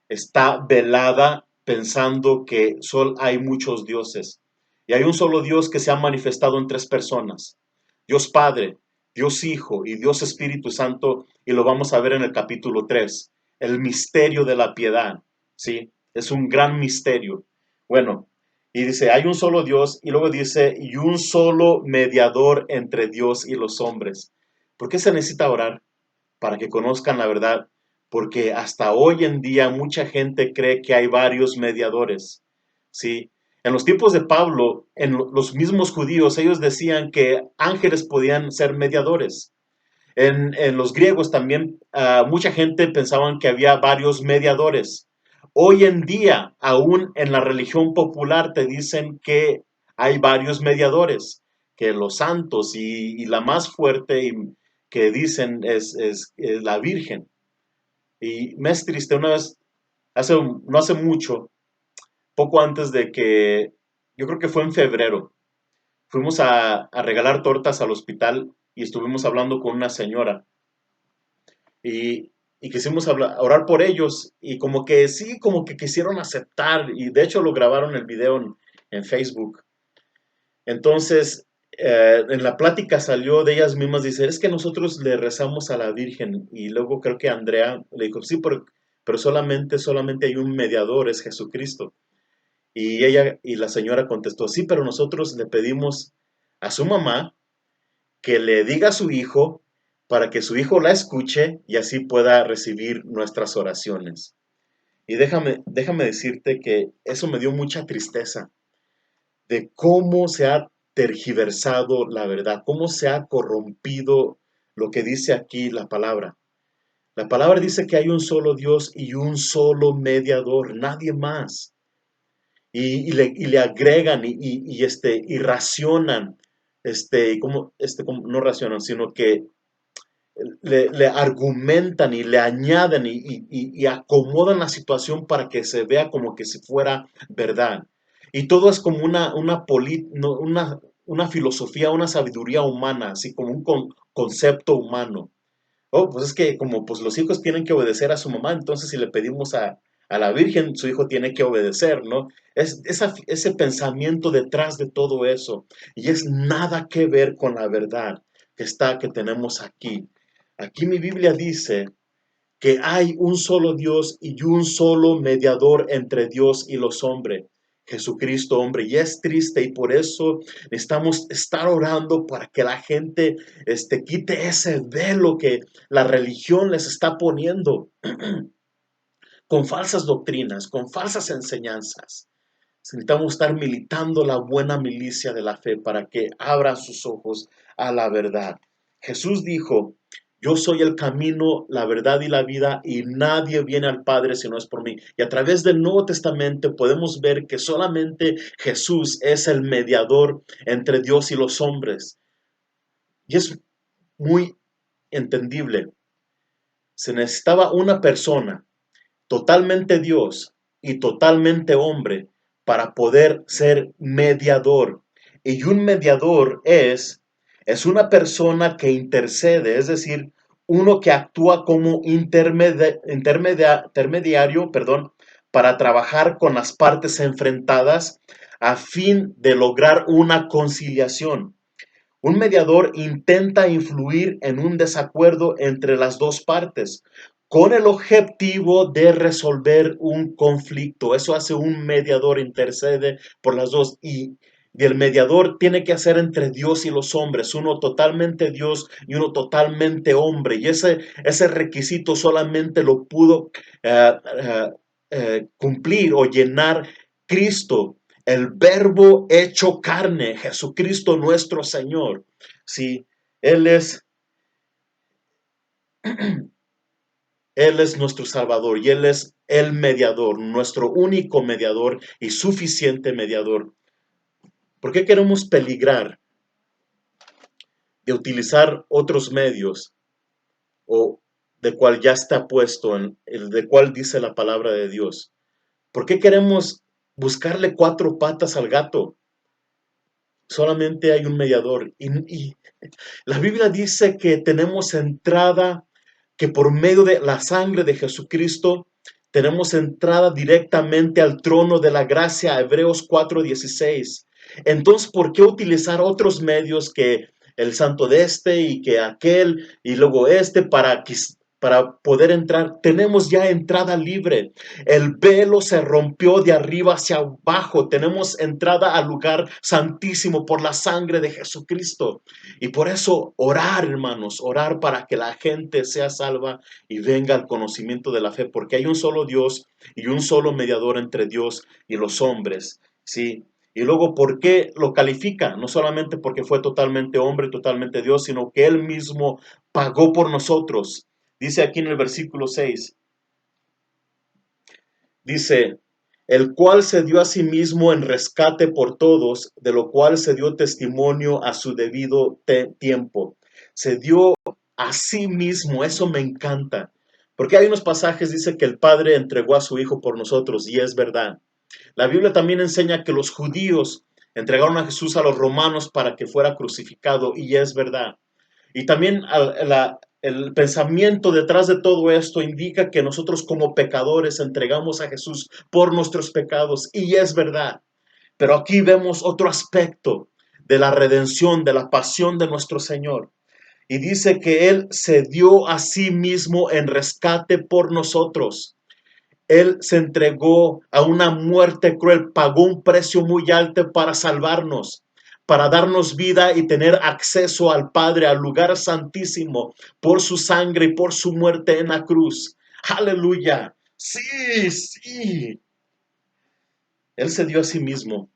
está velada pensando que solo hay muchos dioses. Y hay un solo Dios que se ha manifestado en tres personas. Dios Padre, Dios Hijo y Dios Espíritu Santo, y lo vamos a ver en el capítulo 3. El misterio de la piedad, ¿sí? Es un gran misterio. Bueno, y dice, hay un solo Dios, y luego dice, y un solo mediador entre Dios y los hombres. ¿Por qué se necesita orar? Para que conozcan la verdad, porque hasta hoy en día mucha gente cree que hay varios mediadores, ¿sí? En los tiempos de Pablo, los mismos judíos, ellos decían que ángeles podían ser mediadores. En los griegos también mucha gente pensaban que había varios mediadores. Hoy en día, aún en la religión popular, te dicen que hay varios mediadores, que los santos y la más fuerte que dicen es la Virgen. Y me es triste, una vez, no hace mucho, poco antes de que, yo creo que fue en febrero, fuimos a regalar tortas al hospital y estuvimos hablando con una señora y quisimos orar por ellos y como que sí, como que quisieron aceptar y de hecho lo grabaron el video en Facebook. Entonces, en la plática salió de ellas mismas, dice, es que nosotros le rezamos a la Virgen y luego creo que Andrea le dijo, sí, pero solamente hay un mediador, es Jesucristo. Y ella y la señora contestó, sí, pero nosotros le pedimos a su mamá que le diga a su hijo para que su hijo la escuche y así pueda recibir nuestras oraciones. Y déjame decirte que eso me dio mucha tristeza de cómo se ha tergiversado la verdad, cómo se ha corrompido lo que dice aquí la palabra. La palabra dice que hay un solo Dios y un solo mediador, nadie más. Y le agregan y racionan, no racionan, sino que le argumentan y le añaden y acomodan la situación para que se vea como que si fuera verdad. Y todo es como no, una filosofía, una sabiduría humana, así como un concepto humano. Oh, pues es que como pues los hijos tienen que obedecer a su mamá, entonces si le pedimos a la Virgen, su hijo tiene que obedecer, ¿no? Ese pensamiento detrás de todo eso. Y es nada que ver con la verdad que tenemos aquí. Aquí mi Biblia dice que hay un solo Dios y un solo mediador entre Dios y los hombres, Jesucristo hombre. Y es triste y por eso necesitamos estar orando para que la gente quite ese velo que la religión les está poniendo con falsas doctrinas, con falsas enseñanzas. Necesitamos estar militando la buena milicia de la fe para que abran sus ojos a la verdad. Jesús dijo, yo soy el camino, la verdad y la vida y nadie viene al Padre si no es por mí. Y a través del Nuevo Testamento podemos ver que solamente Jesús es el mediador entre Dios y los hombres. Y es muy entendible. Se necesitaba una persona totalmente Dios y totalmente hombre para poder ser mediador. Y un mediador es una persona que intercede, es decir, uno que actúa como intermediario, perdón, para trabajar con las partes enfrentadas a fin de lograr una conciliación. Un mediador intenta influir en un desacuerdo entre las dos partes con el objetivo de resolver un conflicto. Eso hace un mediador, intercede por las dos y el mediador tiene que hacer entre Dios y los hombres, uno totalmente Dios y uno totalmente hombre. Y ese requisito solamente lo pudo cumplir o llenar Cristo, el verbo hecho carne, Jesucristo nuestro Señor. Sí, Él es, Él es nuestro Salvador y Él es el mediador, nuestro único mediador y suficiente mediador. ¿Por qué queremos peligrar de utilizar otros medios o de cual ya está puesto, en el de cual dice la palabra de Dios? ¿Por qué queremos buscarle cuatro patas al gato? Solamente hay un mediador y la Biblia dice que tenemos entrada, que por medio de la sangre de Jesucristo, tenemos entrada directamente al trono de la gracia, Hebreos 4:16. Entonces, ¿por qué utilizar otros medios que el santo de este y que aquel y luego este para poder entrar? Tenemos ya entrada libre. El velo se rompió de arriba hacia abajo. Tenemos entrada al lugar santísimo por la sangre de Jesucristo. Y por eso orar, hermanos, orar para que la gente sea salva y venga al conocimiento de la fe, porque hay un solo Dios y un solo mediador entre Dios y los hombres, ¿sí? Y luego, ¿por qué lo califica? No solamente porque fue totalmente hombre, totalmente Dios, sino que Él mismo pagó por nosotros. Dice aquí en el versículo 6, dice, el cual se dio a sí mismo en rescate por todos, de lo cual se dio testimonio a su debido tiempo. Se dio a sí mismo, eso me encanta. Porque hay unos pasajes, dice que el Padre entregó a su Hijo por nosotros, y es verdad. La Biblia también enseña que los judíos entregaron a Jesús a los romanos para que fuera crucificado, y es verdad. Y también el pensamiento detrás de todo esto indica que nosotros como pecadores entregamos a Jesús por nuestros pecados, y es verdad. Pero aquí vemos otro aspecto de la redención, de la pasión de nuestro Señor. Y dice que Él se dio a sí mismo en rescate por nosotros. Él se entregó a una muerte cruel, pagó un precio muy alto para salvarnos, para darnos vida y tener acceso al Padre, al lugar santísimo, por su sangre y por su muerte en la cruz. Aleluya. Sí, sí. Él se dio a sí mismo.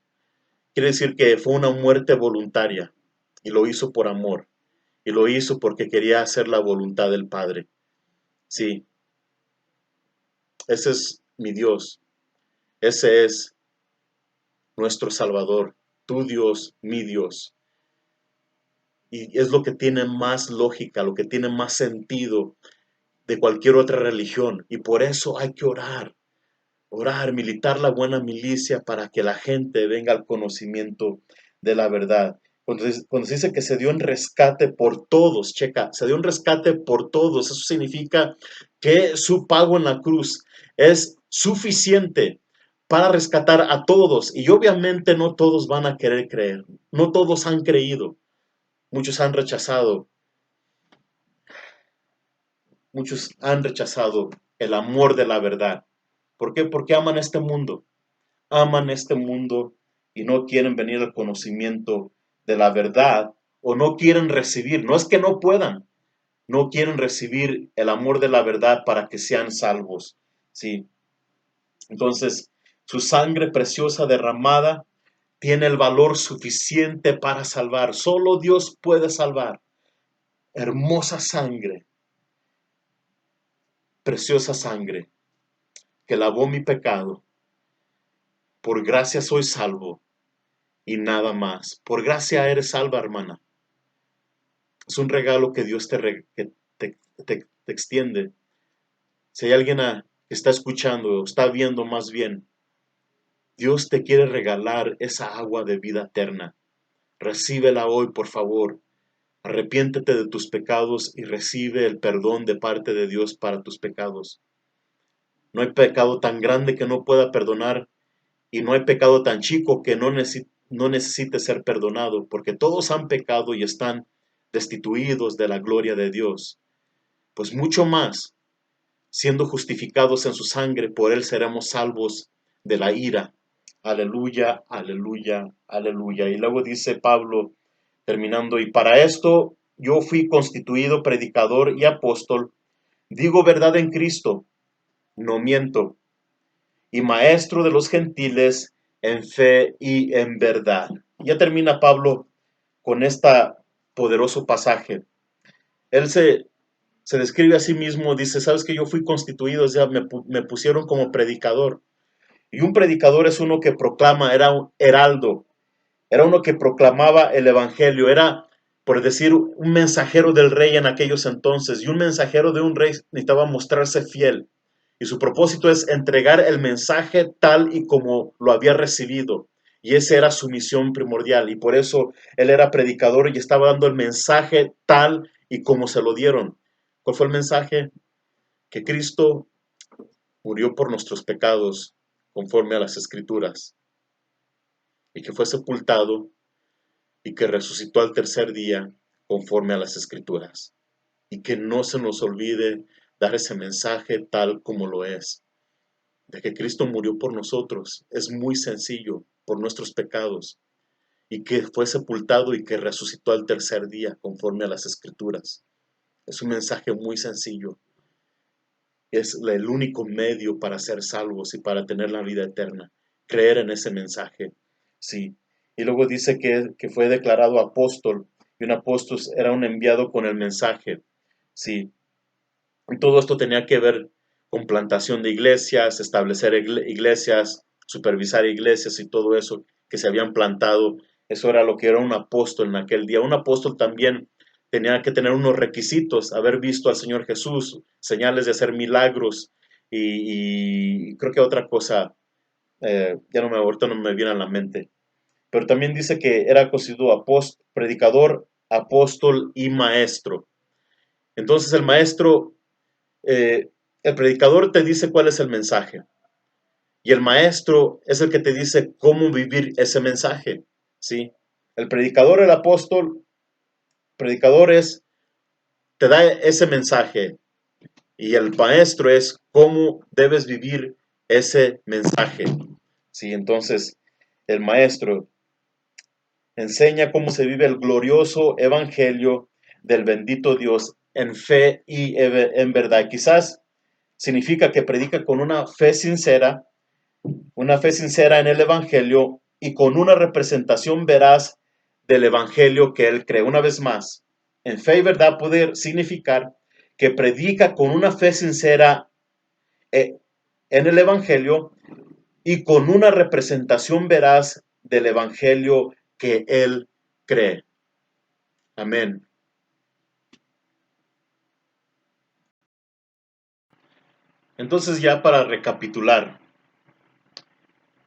Quiere decir que fue una muerte voluntaria y lo hizo por amor y lo hizo porque quería hacer la voluntad del Padre. Sí, ese es mi Dios. Ese es nuestro Salvador, tu Dios, mi Dios. Y es lo que tiene más lógica, lo que tiene más sentido de cualquier otra religión. Y por eso hay que orar, orar, militar la buena milicia para que la gente venga al conocimiento de la verdad. Cuando se dice que se dio un rescate por todos, checa, se dio un rescate por todos. Eso significa que su pago en la cruz es suficiente para rescatar a todos. Y obviamente no todos van a querer creer, no todos han creído. Muchos han rechazado, muchos han rechazado el amor de la verdad. ¿Por qué? Porque aman este mundo y no quieren venir al conocimiento de la verdad o no quieren recibir, no es que no puedan, no quieren recibir el amor de la verdad para que sean salvos. Sí. Entonces, su sangre preciosa derramada tiene el valor suficiente para salvar. Solo Dios puede salvar. Hermosa sangre, preciosa sangre que lavó mi pecado. Por gracia soy salvo y nada más. Por gracia eres salva, hermana. Es un regalo que Dios que te extiende. Si hay alguien que está escuchando o está viendo más bien, Dios te quiere regalar esa agua de vida eterna. Recíbela hoy, por favor. Arrepiéntete de tus pecados y recibe el perdón de parte de Dios para tus pecados. No hay pecado tan grande que no pueda perdonar y no hay pecado tan chico que no necesite ser perdonado, porque todos han pecado y están destituidos de la gloria de Dios. Pues mucho más, siendo justificados en su sangre, por él seremos salvos de la ira. Aleluya, aleluya, aleluya. Y luego dice Pablo, terminando, y para esto yo fui constituido predicador y apóstol, digo verdad en Cristo, no miento, y maestro de los gentiles en fe y en verdad. Ya termina Pablo con este poderoso pasaje. Él se describe a sí mismo, dice, sabes que yo fui constituido, ya me pusieron como predicador. Y un predicador es uno que proclama, era un heraldo, era uno que proclamaba el evangelio, era, por decir, un mensajero del rey en aquellos entonces. Y un mensajero de un rey necesitaba mostrarse fiel. Y su propósito es entregar el mensaje tal y como lo había recibido. Y esa era su misión primordial. Y por eso él era predicador y estaba dando el mensaje tal y como se lo dieron. ¿Cuál fue el mensaje? Que Cristo murió por nuestros pecados conforme a las Escrituras. Y que fue sepultado y que resucitó al tercer día conforme a las Escrituras. Y que no se nos olvide dar ese mensaje tal como lo es, de que Cristo murió por nosotros. Es muy sencillo, por nuestros pecados, y que fue sepultado y que resucitó al tercer día conforme a las Escrituras. Es un mensaje muy sencillo. Es el único medio para ser salvos y para tener la vida eterna. Creer en ese mensaje. Sí. Y luego dice que fue declarado apóstol, y un apóstol era un enviado con el mensaje. Sí. Y todo esto tenía que ver con plantación de iglesias, establecer iglesias, supervisar iglesias y todo eso que se habían plantado. Eso era lo que era un apóstol en aquel día. Un apóstol también tenía que tener unos requisitos, haber visto al Señor Jesús, señales de hacer milagros y creo que otra cosa, ya no me, ahorita no me viene a la mente. Pero también dice que era considerado predicador, apóstol y maestro. Entonces el maestro, el predicador te dice cuál es el mensaje y el maestro es el que te dice cómo vivir ese mensaje, ¿sí? El predicador, el apóstol, predicador es, te da ese mensaje y el maestro es cómo debes vivir ese mensaje, ¿sí? Entonces, el maestro enseña cómo se vive el glorioso evangelio del bendito Dios en fe y en verdad. Quizás significa que predica con una fe sincera en el evangelio y con una representación veraz del evangelio que él cree. Una vez más, en fe y verdad puede significar que predica con una fe sincera eh, en el evangelio y con una representación veraz del evangelio que él cree. Amén. Entonces ya para recapitular,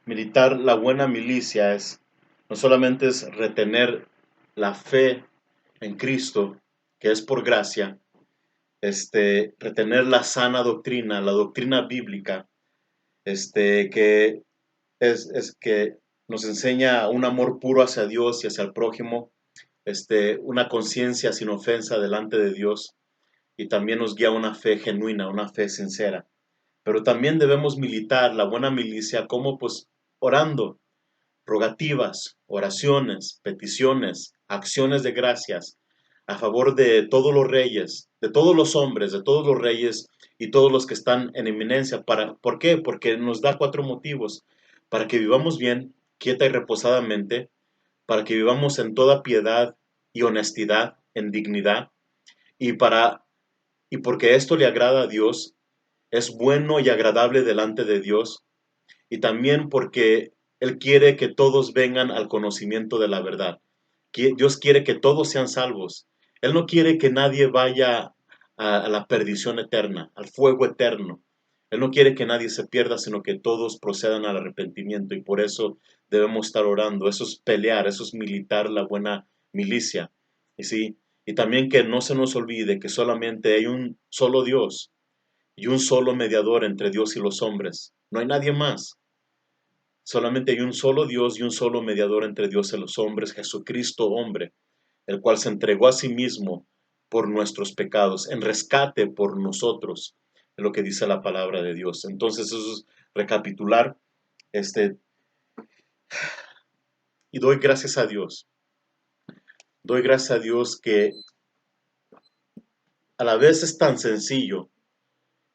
militar la buena milicia es no solamente es retener la fe en Cristo, que es por gracia, retener la sana doctrina, la doctrina bíblica, que es que nos enseña un amor puro hacia Dios y hacia el prójimo, una conciencia sin ofensa delante de Dios y también nos guía una fe genuina, una fe sincera. Pero también debemos militar la buena milicia como pues orando, rogativas, oraciones, peticiones, acciones de gracias a favor de todos los reyes, de todos los hombres, de todos los reyes y todos los que están en eminencia. ¿Por qué? Porque nos da cuatro motivos. Para que vivamos bien, quieta y reposadamente, para que vivamos en toda piedad y honestidad, en dignidad, y y porque esto le agrada a Dios, es bueno y agradable delante de Dios, y también porque Él quiere que todos vengan al conocimiento de la verdad. Dios quiere que todos sean salvos. Él no quiere que nadie vaya a la perdición eterna, al fuego eterno. Él no quiere que nadie se pierda, sino que todos procedan al arrepentimiento y por eso debemos estar orando. Eso es pelear, eso es militar la buena milicia. Y sí, y también que no se nos olvide que solamente hay un solo Dios y un solo mediador entre Dios y los hombres. No hay nadie más. Solamente hay un solo Dios y un solo mediador entre Dios y los hombres, Jesucristo hombre, el cual se entregó a sí mismo por nuestros pecados, en rescate por nosotros, es lo que dice la palabra de Dios. Entonces eso es recapitular, este, y doy gracias a Dios. Doy gracias a Dios que a la vez es tan sencillo,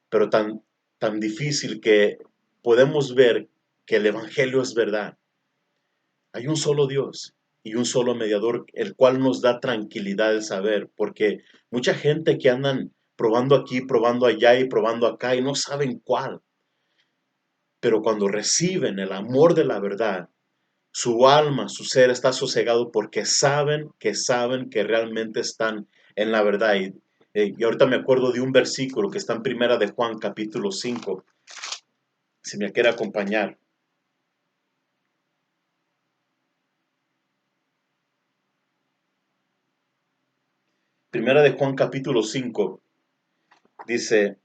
pero tan difícil que podemos ver que el Evangelio es verdad. Hay un solo Dios y un solo mediador, el cual nos da tranquilidad el saber, porque mucha gente que andan probando aquí, probando allá y probando acá y no saben cuál, pero cuando reciben el amor de la verdad, su alma, su ser está sosegado porque saben que realmente están en la verdad. Y ahorita me acuerdo de un versículo que está en Primera de Juan, capítulo 5, si me quiere acompañar. Primera de Juan, capítulo 5, dice,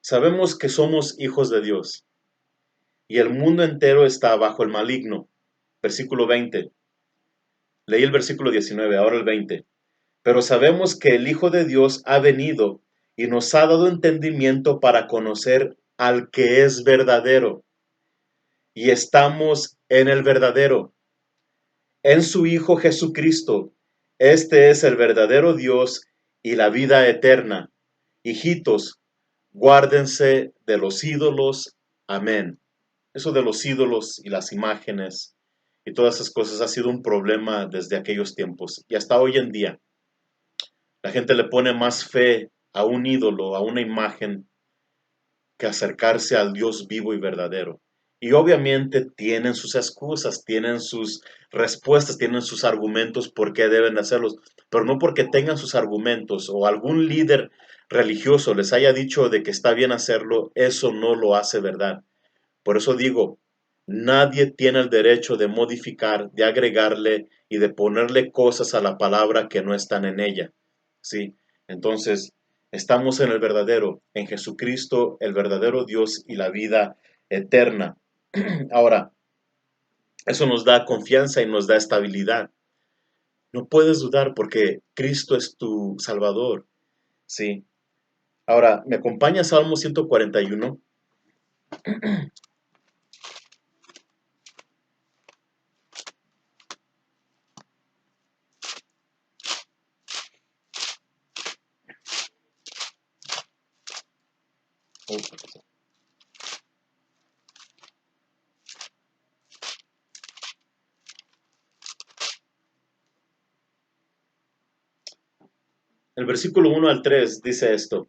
sabemos que somos hijos de Dios y el mundo entero está bajo el maligno. Versículo 20. Leí el versículo 19, ahora el 20. Pero sabemos que el Hijo de Dios ha venido y nos ha dado entendimiento para conocer al que es verdadero. Y estamos en el verdadero, en su Hijo Jesucristo. Este es el verdadero Dios y la vida eterna. Hijitos, guárdense de los ídolos. Amén. Eso de los ídolos y las imágenes y todas esas cosas ha sido un problema desde aquellos tiempos y hasta hoy en día. La gente le pone más fe a un ídolo, a una imagen, que acercarse al Dios vivo y verdadero. Y obviamente tienen sus excusas, tienen sus respuestas, tienen sus argumentos por qué deben de hacerlos, pero no porque tengan sus argumentos o algún líder religioso les haya dicho de que está bien hacerlo, eso no lo hace verdad. Por eso digo, nadie tiene el derecho de modificar, de agregarle y de ponerle cosas a la palabra que no están en ella. ¿Sí? Entonces, estamos en el verdadero, en Jesucristo, el verdadero Dios y la vida eterna. Ahora, eso nos da confianza y nos da estabilidad. No puedes dudar porque Cristo es tu Salvador. ¿Sí? Ahora, ¿me acompaña Salmo 141? El versículo 1 al 3 dice esto: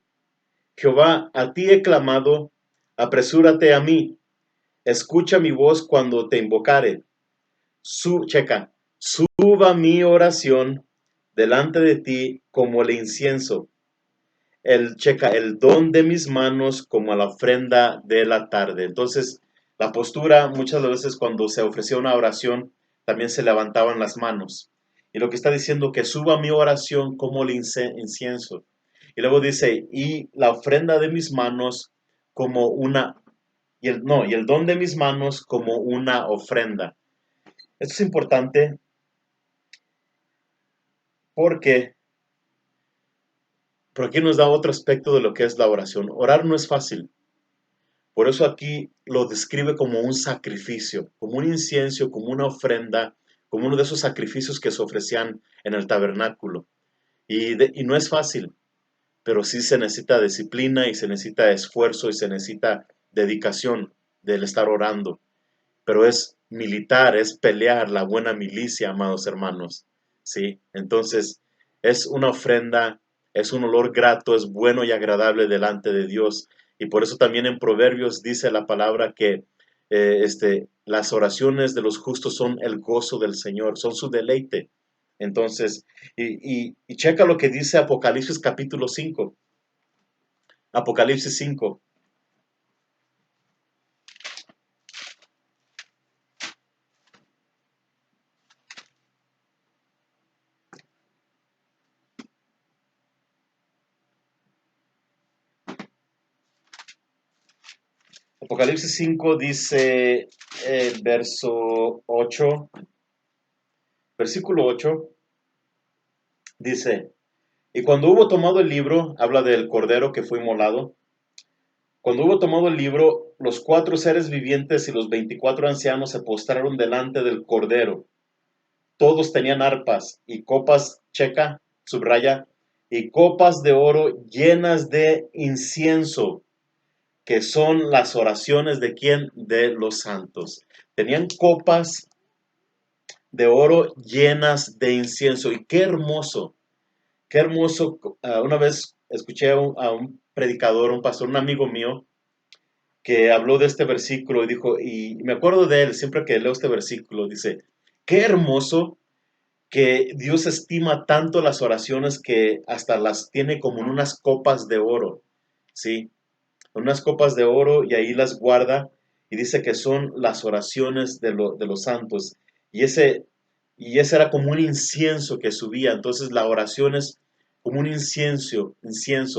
Jehová, a ti he clamado, apresúrate a mí, escucha mi voz cuando te invocare. Suba mi oración delante de ti como el incienso, el don de mis manos como a la ofrenda de la tarde. Entonces, la postura, muchas veces cuando se ofrecía una oración, también se levantaban las manos. Y lo que está diciendo, que suba mi oración como el incienso. Y luego dice, y la ofrenda de mis manos como una, y el don de mis manos como una ofrenda. Esto es importante porque, porque aquí nos da otro aspecto de lo que es la oración. Orar no es fácil. Por eso aquí lo describe como un sacrificio, como un incienso, como una ofrenda, como uno de esos sacrificios que se ofrecían en el tabernáculo. Y no es fácil, pero sí se necesita disciplina y se necesita esfuerzo y se necesita dedicación del estar orando. Pero es militar, es pelear la buena milicia, amados hermanos. ¿Sí? Entonces, es una ofrenda, es un olor grato, es bueno y agradable delante de Dios. Y por eso también en Proverbios dice la palabra que las oraciones de los justos son el gozo del Señor, son su deleite. Entonces, y checa lo que dice Apocalipsis capítulo 5. Apocalipsis 5. Apocalipsis 5 dice el verso 8, versículo 8, dice, y cuando hubo tomado el libro, habla del cordero que fue inmolado, cuando hubo tomado el libro, los cuatro seres vivientes y los 24 ancianos se postraron delante del cordero. Todos tenían arpas y copas, checa, subraya, y copas de oro llenas de incienso, que son las oraciones de quién, de los santos. Tenían copas de oro llenas de incienso. Y qué hermoso. Una vez escuché a un predicador, un pastor, un amigo mío, que habló de este versículo y dijo, y me acuerdo de él, siempre que leo este versículo, dice, qué hermoso que Dios estima tanto las oraciones que hasta las tiene como en unas copas de oro, ¿sí? Unas copas de oro y ahí las guarda y dice que son las oraciones de los santos. Y ese era como un incienso que subía. Entonces la oración es como un incienso,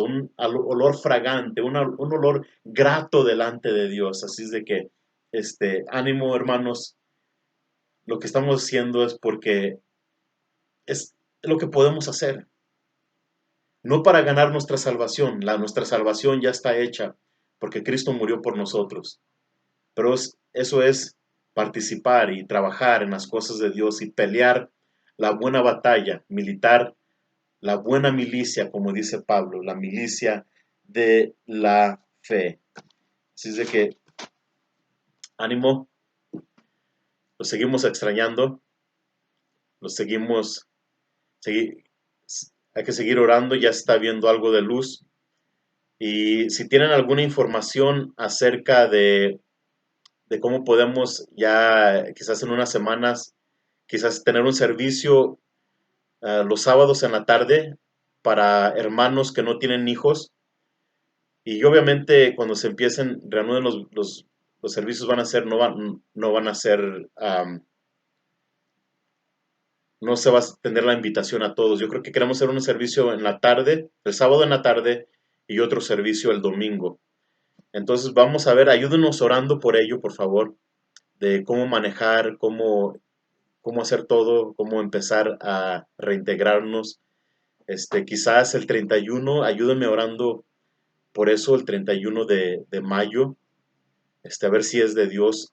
un olor fragante, un olor grato delante de Dios. Así es de que, ánimo hermanos, lo que estamos haciendo es porque es lo que podemos hacer. No para ganar nuestra salvación, nuestra salvación ya está hecha, porque Cristo murió por nosotros. Pero eso es participar y trabajar en las cosas de Dios y pelear la buena batalla militar, la buena milicia, como dice Pablo, la milicia de la fe. Así es de que, ánimo, los seguimos extrañando, los seguimos, segui- hay que seguir orando, ya está viendo algo de luz. Y si tienen alguna información acerca de cómo podemos ya quizás en unas semanas, quizás tener un servicio los sábados en la tarde para hermanos que no tienen hijos. Y obviamente cuando se empiecen, reanuden los servicios van a ser, no van a ser, no se va a tener la invitación a todos. Yo creo que queremos hacer un servicio en la tarde, el sábado en la tarde y otro servicio el domingo. Entonces vamos a ver, ayúdenos orando por ello, por favor, de cómo manejar, cómo hacer todo, cómo empezar a reintegrarnos. Quizás el 31, ayúdenme orando por eso, el 31 de mayo, a ver si es de Dios.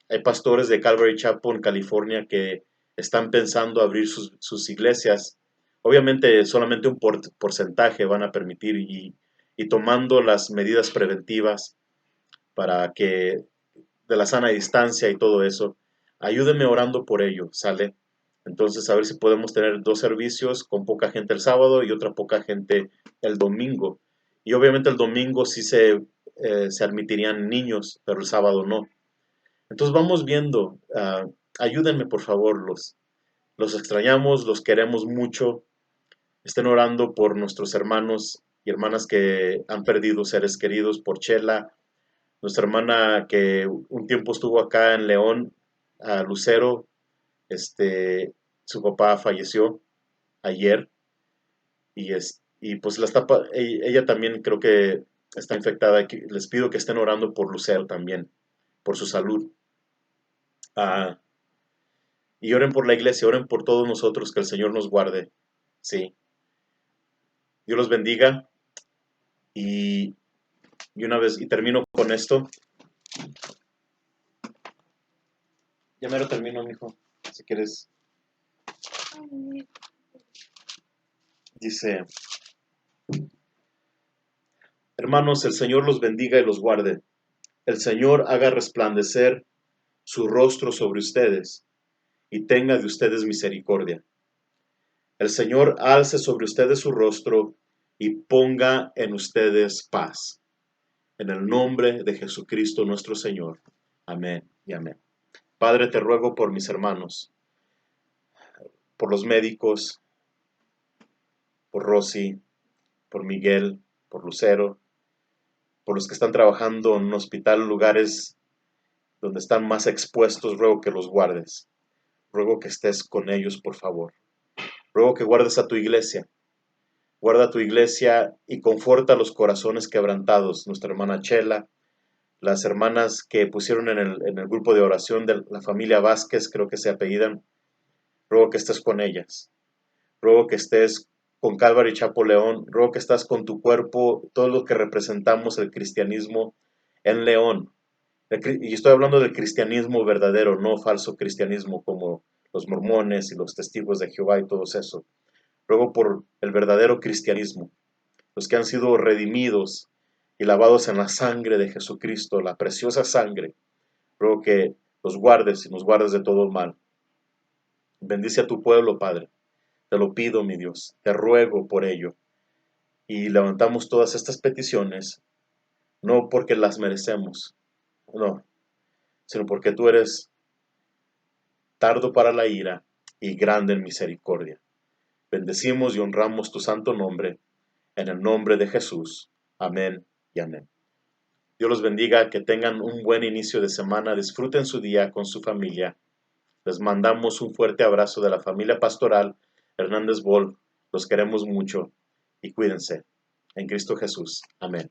Hay pastores de Calvary Chapel en California que están pensando abrir sus iglesias. Obviamente solamente un porcentaje van a permitir y tomando las medidas preventivas para que de la sana distancia y todo eso. Ayúdenme orando por ello, ¿sale? Entonces, a ver si podemos tener dos servicios con poca gente el sábado y otra poca gente el domingo. Y obviamente el domingo sí se admitirían niños, pero el sábado no. Entonces vamos viendo. Ayúdenme, por favor, los extrañamos, los queremos mucho. Estén orando por nuestros hermanos y hermanas que han perdido seres queridos, por Chela, nuestra hermana que un tiempo estuvo acá en León, a Lucero, su papá falleció ayer y pues ella también creo que está infectada. Les pido que estén orando por Lucero también, por su salud. Ah, y oren por la iglesia, oren por todos nosotros, que el Señor nos guarde. Sí, Dios los bendiga y, y termino con esto. Ya mero termino, mijo, si quieres. Dice, hermanos, el Señor los bendiga y los guarde. El Señor haga resplandecer su rostro sobre ustedes y tenga de ustedes misericordia. El Señor alce sobre ustedes su rostro y ponga en ustedes paz. En el nombre de Jesucristo nuestro Señor. Amén y amén. Padre, te ruego por mis hermanos, por los médicos, por Rosy, por Miguel, por Lucero, por los que están trabajando en un hospital, lugares donde están más expuestos, ruego que los guardes. Ruego que estés con ellos, por favor. Ruego que guardes a tu iglesia. Guarda tu iglesia y conforta los corazones quebrantados. Nuestra hermana Chela, las hermanas que pusieron en el grupo de oración de la familia Vázquez, creo que se apellidan. Ruego que estés con ellas. Ruego que estés con Calvary Chapel León. Ruego que estás con tu cuerpo, todo lo que representamos el cristianismo en León. Y estoy hablando del cristianismo verdadero, no falso cristianismo como los mormones y los testigos de Jehová y todo eso. Ruego por el verdadero cristianismo, los que han sido redimidos y lavados en la sangre de Jesucristo, la preciosa sangre. Ruego que los guardes y nos guardes de todo mal. Bendice a tu pueblo, Padre. Te lo pido, mi Dios. Te ruego por ello. Y levantamos todas estas peticiones, no porque las merecemos, no, sino porque tú eres tardo para la ira y grande en misericordia. Bendecimos y honramos tu santo nombre, en el nombre de Jesús. Amén y amén. Dios los bendiga, que tengan un buen inicio de semana, disfruten su día con su familia. Les mandamos un fuerte abrazo de la familia pastoral Hernández Bol. Los queremos mucho y cuídense. En Cristo Jesús. Amén.